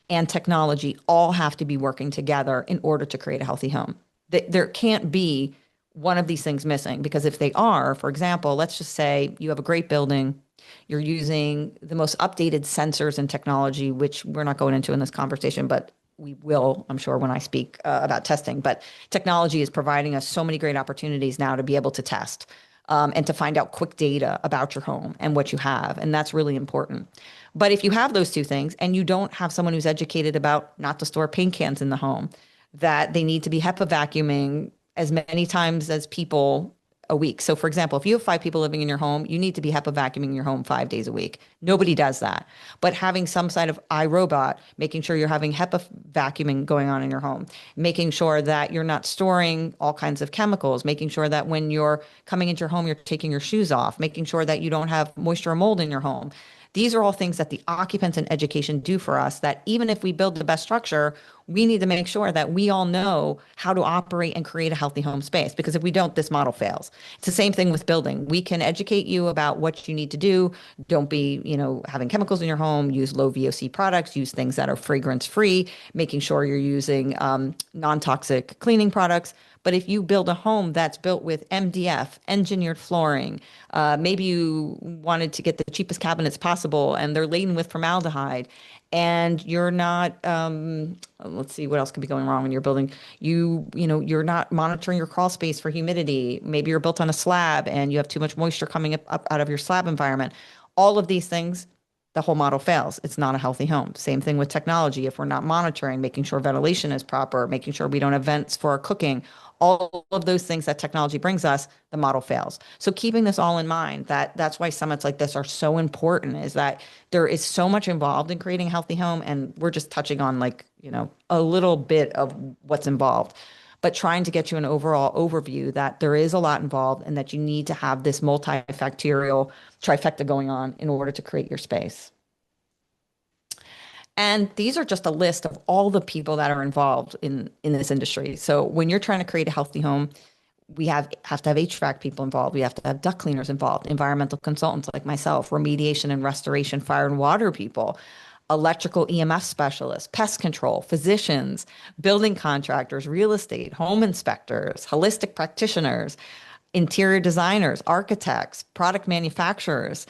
S3: and technology all have to be working together in order to create a healthy home. There can't be one of these things missing, because if they are, for example, let's just say you have a great building, you're using the most updated sensors and technology, which we're not going into in this conversation, but we will, I'm sure, when I speak about testing. But technology is providing us so many great opportunities now to be able to test and to find out quick data about your home and what you have. And that's really important. But if you have those two things and you don't have someone who's educated about not to store paint cans in the home, that they need to be HEPA vacuuming as many times as people a week. So for example, if you have 5 people living in your home, you need to be HEPA vacuuming your home 5 days a week. Nobody does that. But having some side of iRobot, making sure you're having HEPA vacuuming going on in your home, making sure that you're not storing all kinds of chemicals, making sure that when you're coming into your home, you're taking your shoes off, making sure that you don't have moisture or mold in your home. These are all things that the occupants and education do for us, that even if we build the best structure, we need to make sure that we all know how to operate and create a healthy home space. Because if we don't, this model fails. It's the same thing with building. We can educate you about what you need to do. Don't be, having chemicals in your home. Use low VOC products. Use things that are fragrance free. Making sure you're using non-toxic cleaning products. But if you build a home that's built with MDF, engineered flooring, maybe you wanted to get the cheapest cabinets possible and they're laden with formaldehyde, and you're not, let's see, what else could be going wrong when you're building? You're not monitoring your crawl space for humidity. Maybe you're built on a slab and you have too much moisture coming up out of your slab environment. All of these things, the whole model fails. It's not a healthy home. Same thing with technology. If we're not monitoring, making sure ventilation is proper, making sure we don't have vents for our cooking, all of those things that technology brings us, the model fails. So keeping this all in mind, that's why summits like this are so important, is that there is so much involved in creating a healthy home, and we're just touching on a little bit of what's involved, but trying to get you an overall overview that there is a lot involved and that you need to have this multifactorial trifecta going on in order to create your space. And these are just a list of all the people that are involved in this industry. So when you're trying to create a healthy home, we have to have HVAC people involved. We have to have duct cleaners involved, environmental consultants like myself, remediation and restoration, fire and water people, electrical EMF specialists, pest control, physicians, building contractors, real estate, home inspectors, holistic practitioners, interior designers, architects, product manufacturers,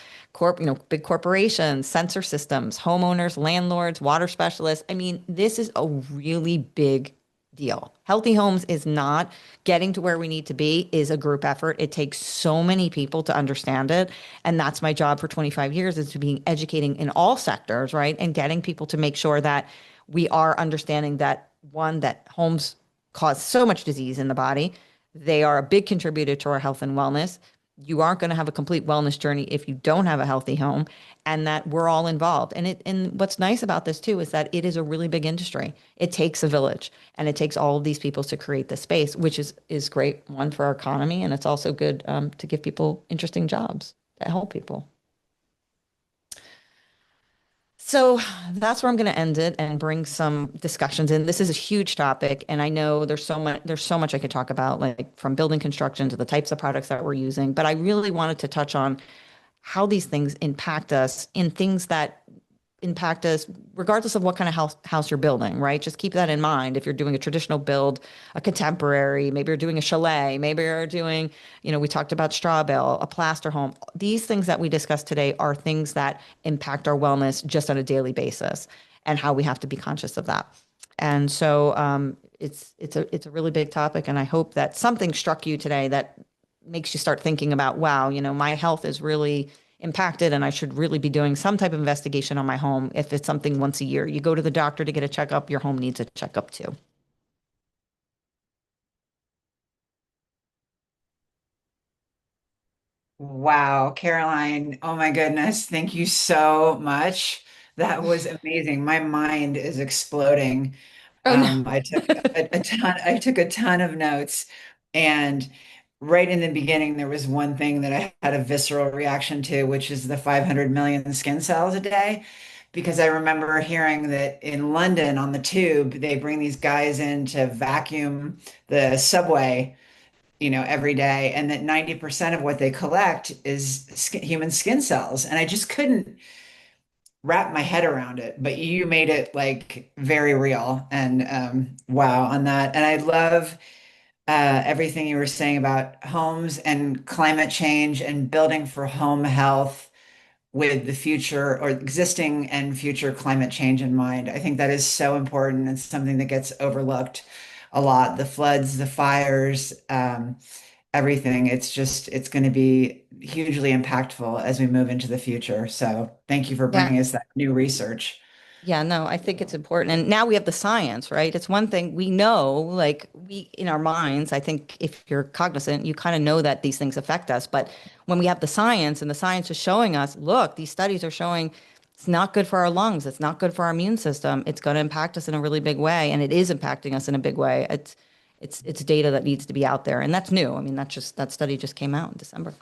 S3: big corporations, sensor systems, homeowners, landlords, water specialists. I mean, this is a really big deal. Healthy homes is not getting to where we need to be is a group effort. It takes so many people to understand it. And that's my job for 25 years is to be educating in all sectors, right? And getting people to make sure that we are understanding that one, that homes cause so much disease in the body. They are a big contributor to our health and wellness. You aren't going to have a complete wellness journey if you don't have a healthy home, and that we're all involved. And what's nice about this too is that it is a really big industry. It takes a village, and it takes all of these people to create the space, which is great, one, for our economy, and it's also good to give people interesting jobs that help people. So that's where I'm going to end it and bring some discussions in. This is a huge topic, and I know there's so much I could talk about, like from building construction to the types of products that we're using. But I really wanted to touch on how these things impact us in things that impact us regardless of what kind of house you're building, right? Just keep that in mind. If you're doing a traditional build, a contemporary, maybe you're doing a chalet, maybe you're doing, we talked about straw bale, a plaster home. These things that we discussed today are things that impact our wellness just on a daily basis and how we have to be conscious of that. And so it's a really big topic, and I hope that something struck you today that makes you start thinking about, wow, my health is really impacted and I should really be doing some type of investigation on my home. If it's something once a year, you go to the doctor to get a checkup, your home needs a checkup too.
S2: Wow, Caroline. Oh my goodness. Thank you so much. That was amazing. My mind is exploding.
S3: Oh no.
S2: I took a ton of notes, and right in the beginning, there was one thing that I had a visceral reaction to, which is the 500 million skin cells a day. Because I remember hearing that in London on the tube, they bring these guys in to vacuum the subway, every day, and that 90% of what they collect is human skin cells. And I just couldn't wrap my head around it, but you made it like very real. And wow on that. And I love everything you were saying about homes and climate change and building for home health with the future or existing and future climate change in mind. I think that is so important. It's something that gets overlooked a lot. The floods, the fires, everything. It's going to be hugely impactful as we move into the future. So thank you for
S3: Yeah.
S2: bringing us that new research.
S3: Yeah, no, I think it's important. And now we have the science, right? It's one thing we know, like we in our minds, I think if you're cognizant, you kind of know that these things affect us. But when we have the science and the science is showing us, look, these studies are showing it's not good for our lungs, it's not good for our immune system, it's going to impact us in a really big way, and it is impacting us in a big way. It's data that needs to be out there, and that's new. I mean, that study just came out in December.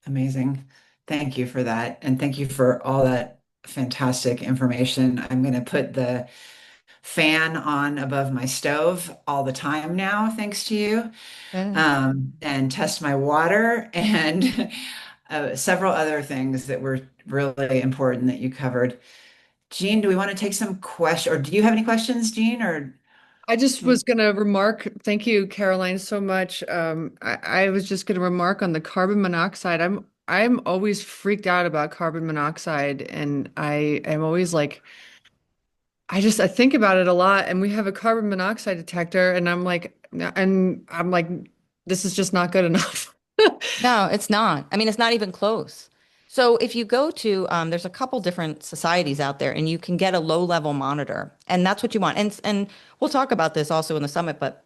S2: Amazing. Thank you for that. And thank you for all that fantastic information. I'm going to put the fan on above my stove all the time now, thanks to you,
S3: Good.
S2: and test my water and several other things that were really important that you covered. Jean, do we want to take some questions, or do you have any questions, Jean, or?
S1: I just was going to remark, thank you, Caroline, so much. I was just going to remark on the carbon monoxide. I'm always freaked out about carbon monoxide, and I am always like, I think about it a lot, and we have a carbon monoxide detector, and I'm like, this is just not good enough.
S3: No, it's not. I mean, it's not even close. So if you go to, there's a couple different societies out there, and you can get a low-level monitor, and that's what you want. And we'll talk about this also in the summit, but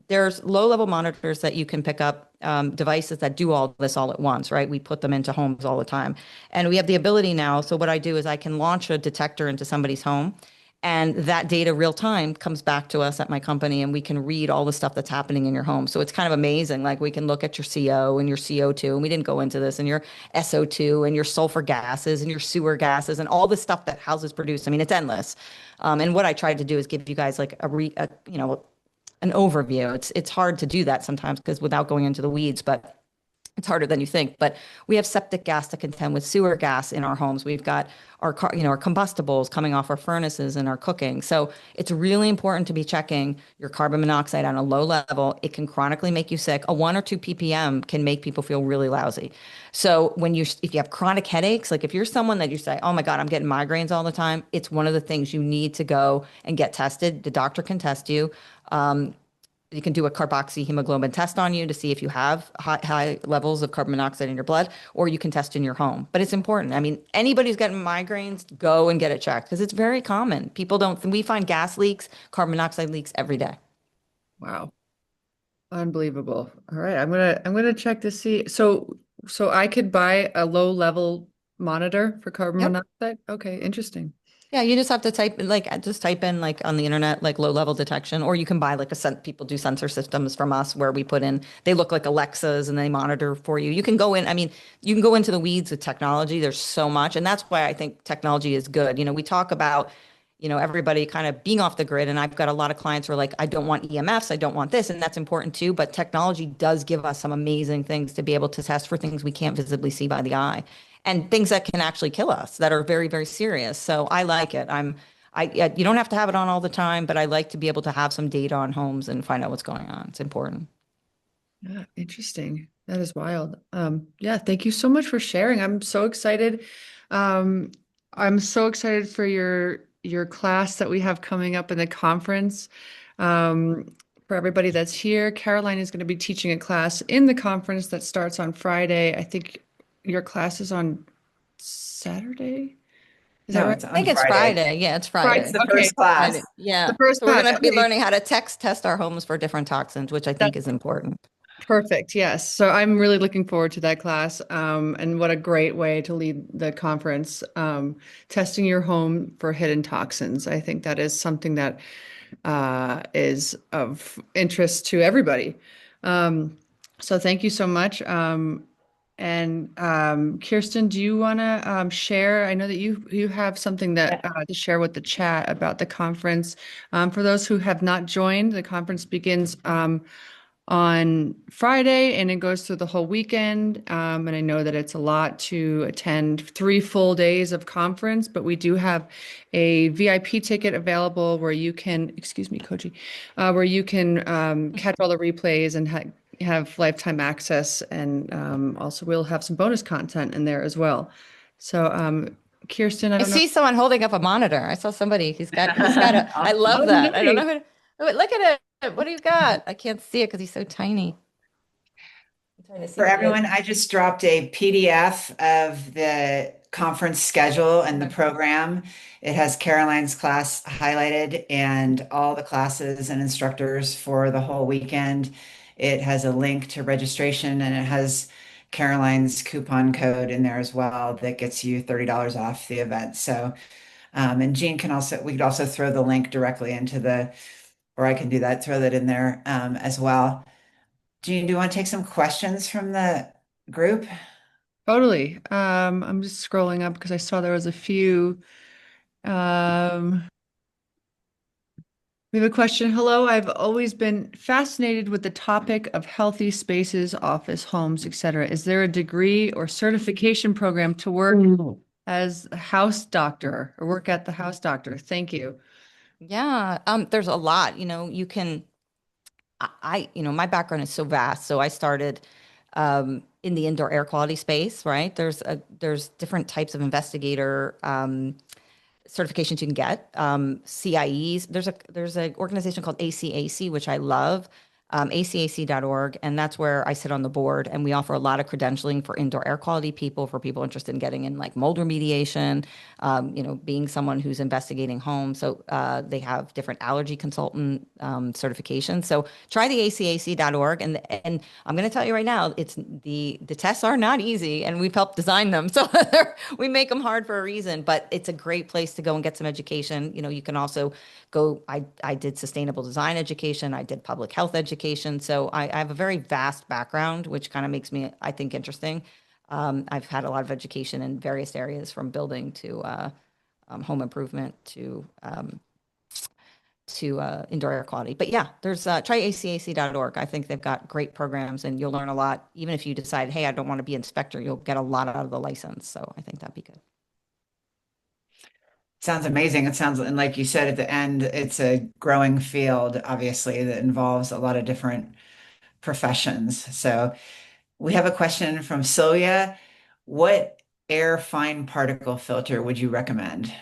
S3: there's low-level monitors that you can pick up, devices that do all this all at once, right? We put them into homes all the time, and we have the ability now. So what I do is I can launch a detector into somebody's home, and that data real time comes back to us at my company, and we can read all the stuff that's happening in your home. So it's kind of amazing. Like we can look at your CO and your CO2, and we didn't go into this, and your SO2 and your sulfur gases and your sewer gases and all the stuff that houses produce. I mean, it's endless. And what I tried to do is give you guys like an overview. It's hard to do that sometimes because without going into the weeds, but It's harder than you think, but we have septic gas to contend with sewer gas in our homes. We've got our combustibles coming off our furnaces and our cooking. So it's really important to be checking your carbon monoxide on a low level. It can chronically make you sick. A 1 or 2 ppm can make people feel really lousy. So if you have chronic headaches, like if you're someone that you say, oh my God, I'm getting migraines all the time, it's one of the things you need to go and get tested. The doctor can test you. You can do a carboxyhemoglobin test on you to see if you have high levels of carbon monoxide in your blood, or you can test in your home. But it's important. I mean, anybody who's getting migraines, go and get it checked because it's very common. People don't, we find gas leaks, carbon monoxide leaks every day.
S1: Wow. Unbelievable. All right. I'm gonna check to see. So I could buy a low level monitor for carbon
S3: Yep.
S1: monoxide. Okay, interesting.
S3: Yeah, you just have to just type in like on the internet, like low level detection, or you can buy like people do sensor systems from us where we put in, they look like Alexas and they monitor for you. You can go in, I mean, you can go into the weeds with technology. There's so much. And that's why I think technology is good. We talk about, everybody kind of being off the grid. And I've got a lot of clients who are like, I don't want EMFs, I don't want this. And that's important too. But technology does give us some amazing things to be able to test for things we can't visibly see by the eye and things that can actually kill us that are very, very serious. So I like it. You don't have to have it on all the time, but I like to be able to have some data on homes and find out what's going on. It's important.
S1: Yeah, interesting. That is wild. Yeah, thank you so much for sharing. I'm so excited. Um, I'm so excited for your class that we have coming up in the conference. Um, for everybody that's here, Caroline is going to be teaching a class in the conference that starts on Friday. I think your class is on Saturday. Is that
S2: No,
S1: right?
S2: it's
S3: I
S2: on
S3: think it's
S2: Friday.
S3: Friday. Yeah, it's
S1: Friday.
S2: It's
S3: Friday.
S2: the
S1: Okay.
S2: first class.
S3: Friday. Yeah.
S1: The first
S3: So we're
S1: class.
S3: going to be
S1: Okay.
S3: learning how to test our homes for different toxins, which I think is important.
S1: Perfect. Yes. So I'm really looking forward to that class. And what a great way to lead the conference. Testing your home for hidden toxins. I think that is something that is of interest to everybody. So thank you so much. And Kirsten, do you want to share? I know that you have something that to share with the chat about the conference. For those who have not joined, the conference begins on Friday and it goes through the whole weekend. And I know that it's a lot to attend 3 full days of conference, but we do have a VIP ticket available where you can, excuse me, Koji, where you can catch all the replays and have lifetime access. And also we'll have some bonus content in there as well. So, Kirsten, I
S3: I
S1: don't know.
S3: see someone holding up a monitor. I saw somebody. I love
S2: Awesome.
S3: that. I don't
S1: Nice.
S3: know look at it. What do you got? I can't see it because he's so tiny. I'm trying to see
S2: For
S3: what he is.
S2: everyone, I just dropped a PDF of the conference schedule and the program. It has Caroline's class highlighted and all the classes and instructors for the whole weekend. It has a link to registration and it has Caroline's coupon code in there as well that gets you $30 off the event. So, and Jean we could also throw the link directly into or I can do that, throw that in there as well. Jean, do you want to take some questions from the group?
S1: Totally. I'm just scrolling up because I saw there was a few. Um, we have a question. Hello, I've always been fascinated with the topic of healthy spaces, office, homes, etc. Is there a degree or certification program to work as a house doctor or work at the house doctor? Thank you.
S3: Yeah, there's a lot. You can my background is so vast. So I started in the indoor air quality space, right? There's different types of investigator certifications you can get. CIEs. There's an organization called ACAC, which I love. ACAC.org, and that's where I sit on the board. And we offer a lot of credentialing for indoor air quality people, for people interested in getting in like mold remediation, being someone who's investigating homes. So they have different allergy consultant certifications. So try the ACAC.org, and I'm going to tell you right now, it's the tests are not easy, and we've helped design them, so we make them hard for a reason. But it's a great place to go and get some education. You can also go. I did sustainable design education. I did public health education. So I have a very vast background, which kind of makes me, I think, interesting. I've had a lot of education in various areas, from building to home improvement to to indoor air quality. But yeah, there's try ACAC.org. I think they've got great programs and you'll learn a lot. Even if you decide, hey, I don't want to be inspector, you'll get a lot out of the license. So I think that'd be good.
S2: Sounds amazing. It sounds, and like you said at the end, it's a growing field, obviously, that involves a lot of different professions. So we have a question from Sylvia. What air fine particle filter would you recommend?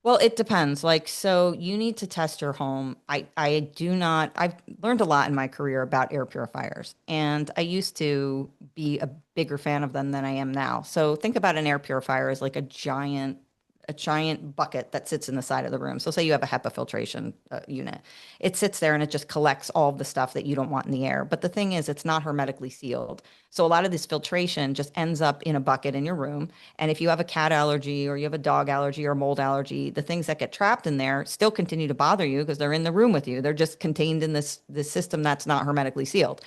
S3: Well, it depends. Like, so you need to test your home. I do not, I've learned a lot in my career about air purifiers, and I used to be a bigger fan of them than I am now. So think about an air purifier as like a giant bucket that sits in the side of the room. So say you have a HEPA filtration unit. It sits there and it just collects all of the stuff that you don't want in the air. But the thing is, it's not hermetically sealed. So a lot of this filtration just ends up in a bucket in your room. And if you have a cat allergy or you have a dog allergy or mold allergy, the things that get trapped in there still continue to bother you because they're in the room with you. They're just contained in this system that's not hermetically sealed.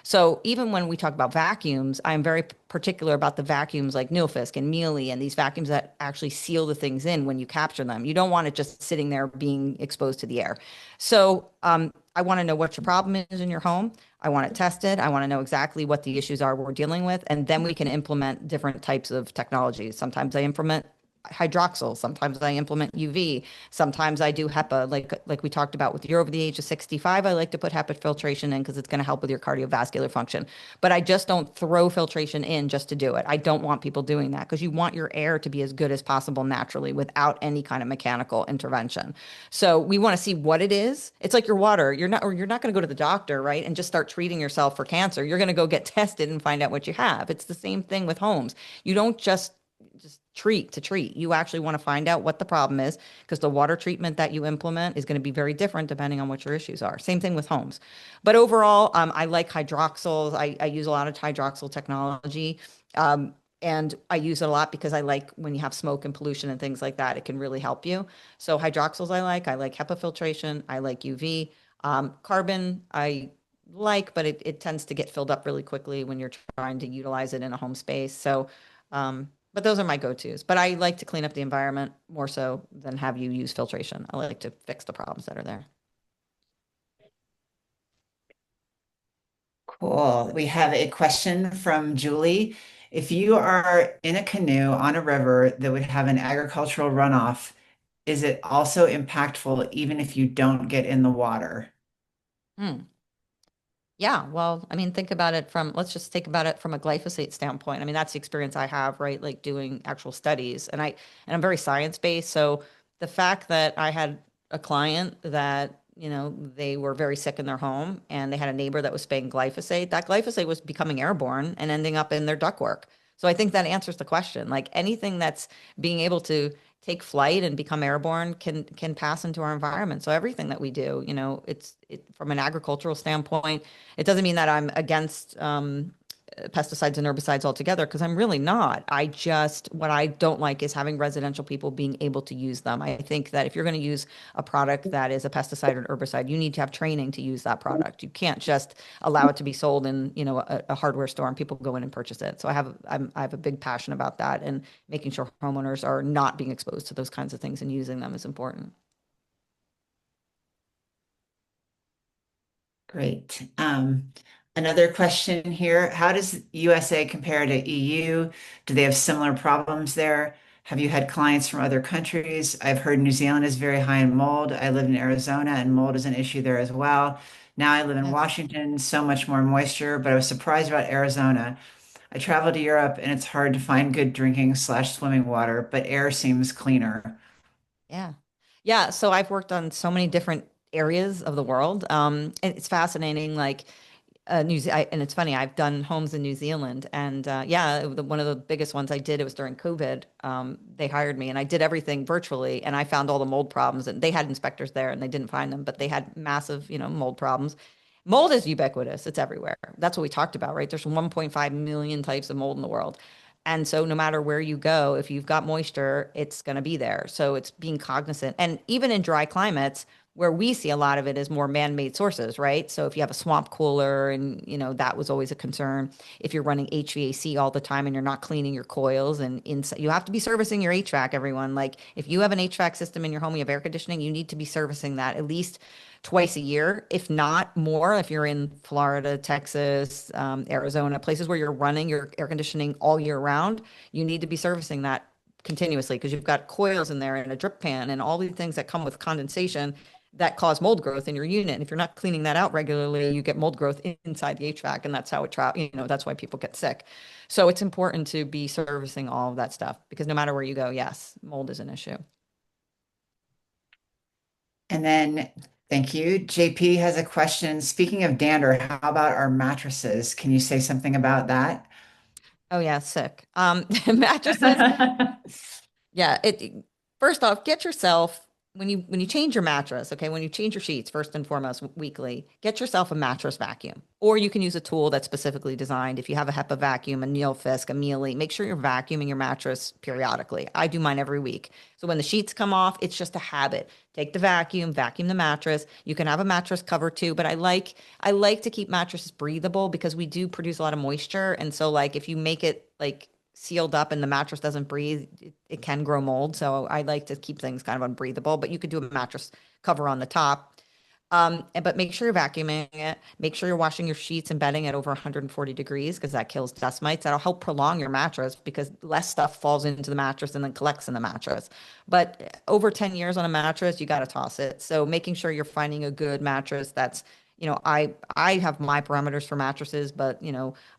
S3: So even when we talk about vacuums, I'm very particular about the vacuums like Nilfisk and Miele and these vacuums that actually seal the things in when you capture them. You don't want it just sitting there being exposed to the air. So I want to know what your problem is in your home. I want it tested. I want to know exactly what the issues are we're dealing with, and then we can implement different types of technologies. Sometimes I implement hydroxyl. Sometimes I implement UV. Sometimes I do HEPA, like we talked about with you're over the age of 65. I like to put HEPA filtration in because it's going to help with your cardiovascular function. But I just don't throw filtration in just to do it. I don't want people doing that because you want your air to be as good as possible naturally without any kind of mechanical intervention. So we want to see what it is. It's like your water. You're not going to go to the doctor, right, and just start treating yourself for cancer. You're going to go get tested and find out what you have. It's the same thing with homes. You don't just treat to treat. You actually want to find out what the problem is because the water treatment that you implement is going to be very different depending on what your issues are. Same thing with homes. But overall, I like hydroxyls. I use a lot of hydroxyl technology. And I use it a lot because I like when you have smoke and pollution and things like that, it can really help you. So hydroxyls I like. I like HEPA filtration. I like UV. Carbon I like, but it tends to get filled up really quickly when you're trying to utilize it in a home space. So but those are my go-tos. But I like to clean up the environment more so than have you use filtration. I like to fix the problems that are there.
S2: Cool. We have a question from Julie. If you are in a canoe on a river that would have an agricultural runoff, is it also impactful even if you don't get in the water?
S3: Hmm. Yeah, well, I mean, think about it from, let's just think about it from a glyphosate standpoint. I mean, that's the experience I have, right? Like doing actual studies. And I'm very science-based. So the fact that I had a client that, they were very sick in their home and they had a neighbor that was spraying glyphosate, that glyphosate was becoming airborne and ending up in their ductwork. So I think that answers the question. Like anything that's being able to take flight and become airborne can pass into our environment. So everything that we do, from an agricultural standpoint, it doesn't mean that I'm against pesticides and herbicides altogether because I'm really not. What I don't like is having residential people being able to use them. I think that if you're going to use a product that is a pesticide or an herbicide, you need to have training to use that product. You can't just allow it to be sold in, a hardware store and people go in and purchase it. So I have a big passion about that, and making sure homeowners are not being exposed to those kinds of things and using them is important.
S2: Great. Another question here. How does USA compare to EU? Do they have similar problems there? Have you had clients from other countries? I've heard New Zealand is very high in mold. I live in Arizona and mold is an issue there as well. Now I live in
S3: Yes.
S2: Washington, so much more moisture, but I was surprised about Arizona. I traveled to Europe and it's hard to find good drinking slash swimming water, but air seems cleaner.
S3: Yeah. Yeah. So I've worked on so many different areas of the world. And it's fascinating. Like, and it's funny, I've done homes in New Zealand, and yeah, one of the biggest ones I did, it was during COVID. They hired me, and I did everything virtually, and I found all the mold problems. And they had inspectors there, and they didn't find them, but they had massive, mold problems. Mold is ubiquitous; it's everywhere. That's what we talked about, right? There's 1.5 million types of mold in the world. And so no matter where you go, if you've got moisture, it's going to be there. So it's being cognizant. And even in dry climates, Where we see a lot of it is more man-made sources, right? So if you have a swamp cooler and, that was always a concern. If you're running HVAC all the time and you're not cleaning your coils and inside, you have to be servicing your HVAC, everyone. Like if you have an HVAC system in your home, you have air conditioning, you need to be servicing that at least twice a year, if not more. If you're in Florida, Texas, Arizona, places where you're running your air conditioning all year round, you need to be servicing that continuously because you've got coils in there and a drip pan and all these things that come with condensation that cause mold growth in your unit. And if you're not cleaning that out regularly, you get mold growth inside the HVAC, and that's how it that's why people get sick. So it's important to be servicing all of that stuff because no matter where you go, yes, mold is an issue.
S2: And then, thank you. JP has a question. Speaking of dander, how about our mattresses? Can you say something about that?
S3: Oh yeah, sick. Mattresses. Yeah, first off, get yourself when you change your mattress, okay, when you change your sheets, first and foremost, weekly, get yourself a mattress vacuum. Or you can use a tool that's specifically designed. If you have a HEPA vacuum, a Neil Fisk, a Mealy, make sure you're vacuuming your mattress periodically. I do mine every week. So when the sheets come off, it's just a habit. Take the vacuum, vacuum the mattress. You can have a mattress cover too, but I like to keep mattresses breathable because we do produce a lot of moisture. And so like if you make it like sealed up and the mattress doesn't breathe, it can grow mold. So I like to keep things kind of unbreathable, but you could do a mattress cover on the top. But make sure you're vacuuming it. Make sure you're washing your sheets and bedding at over 140 degrees because that kills dust mites. That'll help prolong your mattress because less stuff falls into the mattress and then collects in the mattress. But over 10 years on a mattress, you got to toss it. So making sure you're finding a good mattress that's, I have my parameters for mattresses, but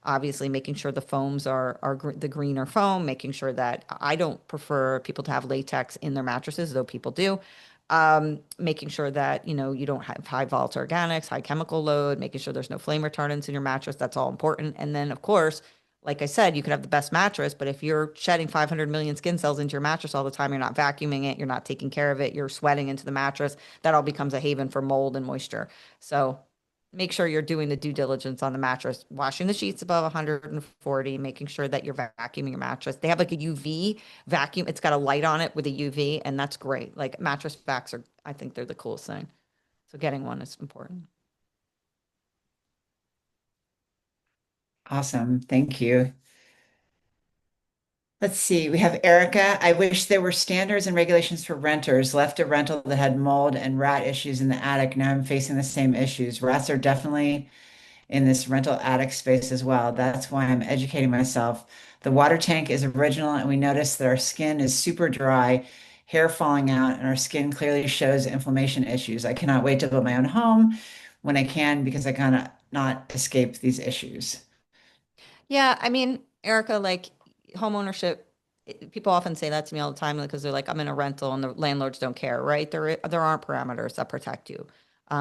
S3: obviously making sure the foams are the greener foam, making sure that I don't prefer people to have latex in their mattresses, though people do. Making sure that you don't have high volatile organics, high chemical load, making sure there's no flame retardants in your mattress. That's all important. And then, of course, like I said, you could have the best mattress, but if you're shedding 500 million skin cells into your mattress all the time, you're not vacuuming it, you're not taking care of it, you're sweating into the mattress, that all becomes a haven for mold and moisture. So make sure you're doing the due diligence on the mattress, washing the sheets above 140, making sure that you're vacuuming your mattress. They have like a UV vacuum. It's got a light on it with a UV, and that's great. Like mattress vacs are, I think they're the coolest thing. So getting one is important.
S2: Awesome. Thank you. Let's see. We have Erica. I wish there were standards and regulations for renters. Left a rental that had mold and rat issues in the attic. Now I'm facing the same issues. Rats are definitely in this rental attic space as well. That's why I'm educating myself. The water tank is original, and we notice that our skin is super dry, hair falling out, and our skin clearly shows inflammation issues. I cannot wait to build my own home when I can because I cannot not escape these issues.
S3: Yeah, I mean, Erica, like home ownership, people often say that to me all the time because they're like, I'm in a rental and the landlords don't care, right? There aren't parameters that protect you,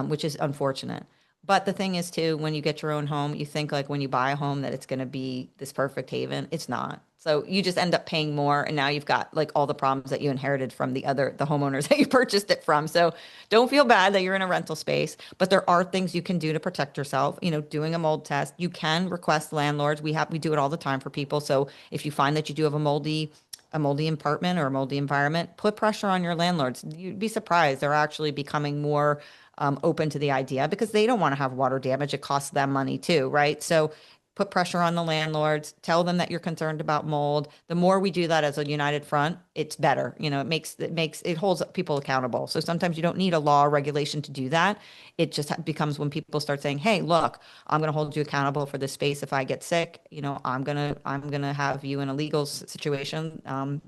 S3: which is unfortunate. But the thing is too, when you get your own home, you think like when you buy a home that it's going to be this perfect haven. It's not. So you just end up paying more, and now you've got like all the problems that you inherited from the homeowners that you purchased it from. So don't feel bad that you're in a rental space, but there are things you can do to protect yourself. Doing a mold test. You can request landlords. We do it all the time for people. So if you find that you do have a moldy apartment or a moldy environment, put pressure on your landlords. You'd be surprised. They're actually becoming more open to the idea because they don't want to have water damage. It costs them money too, right? So put pressure on the landlords, tell them that you're concerned about mold. The more we do that as a united front, it's better. It holds people accountable. So sometimes you don't need a law or regulation to do that. It just becomes when people start saying, "Hey, look, I'm going to hold you accountable for this space if I get sick. I'm going to have you in a legal situation."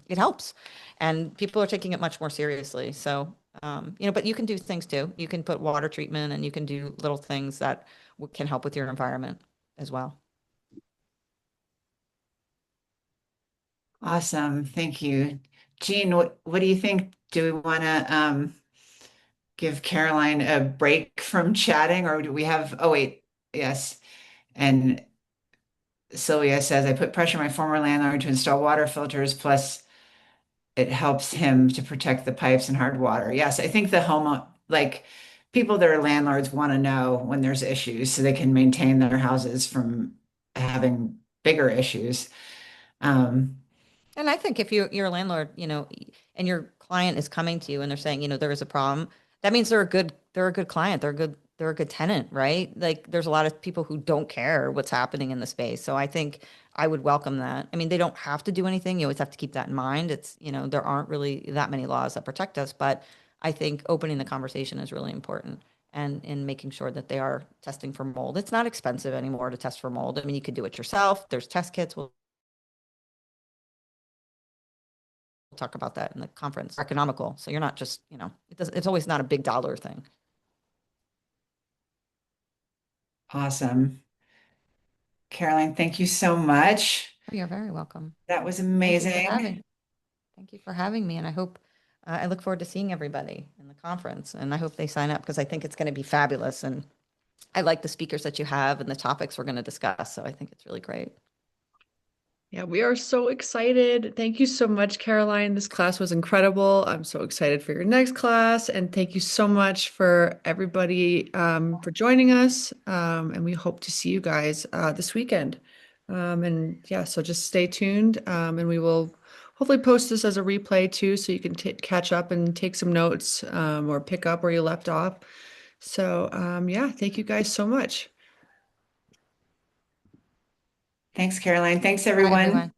S3: It helps. And people are taking it much more seriously. So but you can do things too. You can put water treatment and you can do little things that can help with your environment as well.
S2: Awesome. Thank you. Jean, what do you think? Do we want to give Caroline a break from chatting, or do we have, oh wait, yes. And Sylvia says, I put pressure on my former landlord to install water filters, plus it helps him to protect the pipes and hard water. Yes, I think the like people that are landlords want to know when there's issues so they can maintain their houses from having bigger issues. Um,
S3: And I think if you're a landlord, and your client is coming to you and they're saying, there is a problem, that means they're a good client. They're a good tenant, right? Like there's a lot of people who don't care what's happening in the space. So I think I would welcome that. I mean, they don't have to do anything. You always have to keep that in mind. It's, there aren't really that many laws that protect us, but I think opening the conversation is really important and in making sure that they are testing for mold. It's not expensive anymore to test for mold. I mean, you could do it yourself. There's test kits. We'll talk about that in the conference. Economical. So you're not just, it's always not a big dollar thing.
S2: Awesome. Caroline, thank you so much.
S3: Oh, you're very welcome.
S2: That was
S3: Thank you for
S2: amazing.
S3: having. Thank you for having me. And I look forward to seeing everybody in the conference. And I hope they sign up because I think it's going to be fabulous. And I like the speakers that you have and the topics we're going to discuss. So I think it's really great.
S1: Yeah, we are so excited. Thank you so much, Caroline. This class was incredible. I'm so excited for your next class. And thank you so much for everybody for joining us. And we hope to see you guys this weekend. And yeah, so just stay tuned. And we will hopefully post this as a replay too, so you can catch up and take some notes or pick up where you left off. So yeah, thank you guys so much.
S2: Thanks, Caroline. Thanks,
S3: Bye,
S2: everyone.
S3: everyone.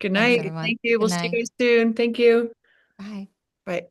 S1: Good
S3: Thanks,
S1: night.
S3: everyone.
S1: Thank you.
S3: Good
S1: We'll see you
S3: night.
S1: guys soon. Thank you.
S3: Bye.
S1: Bye.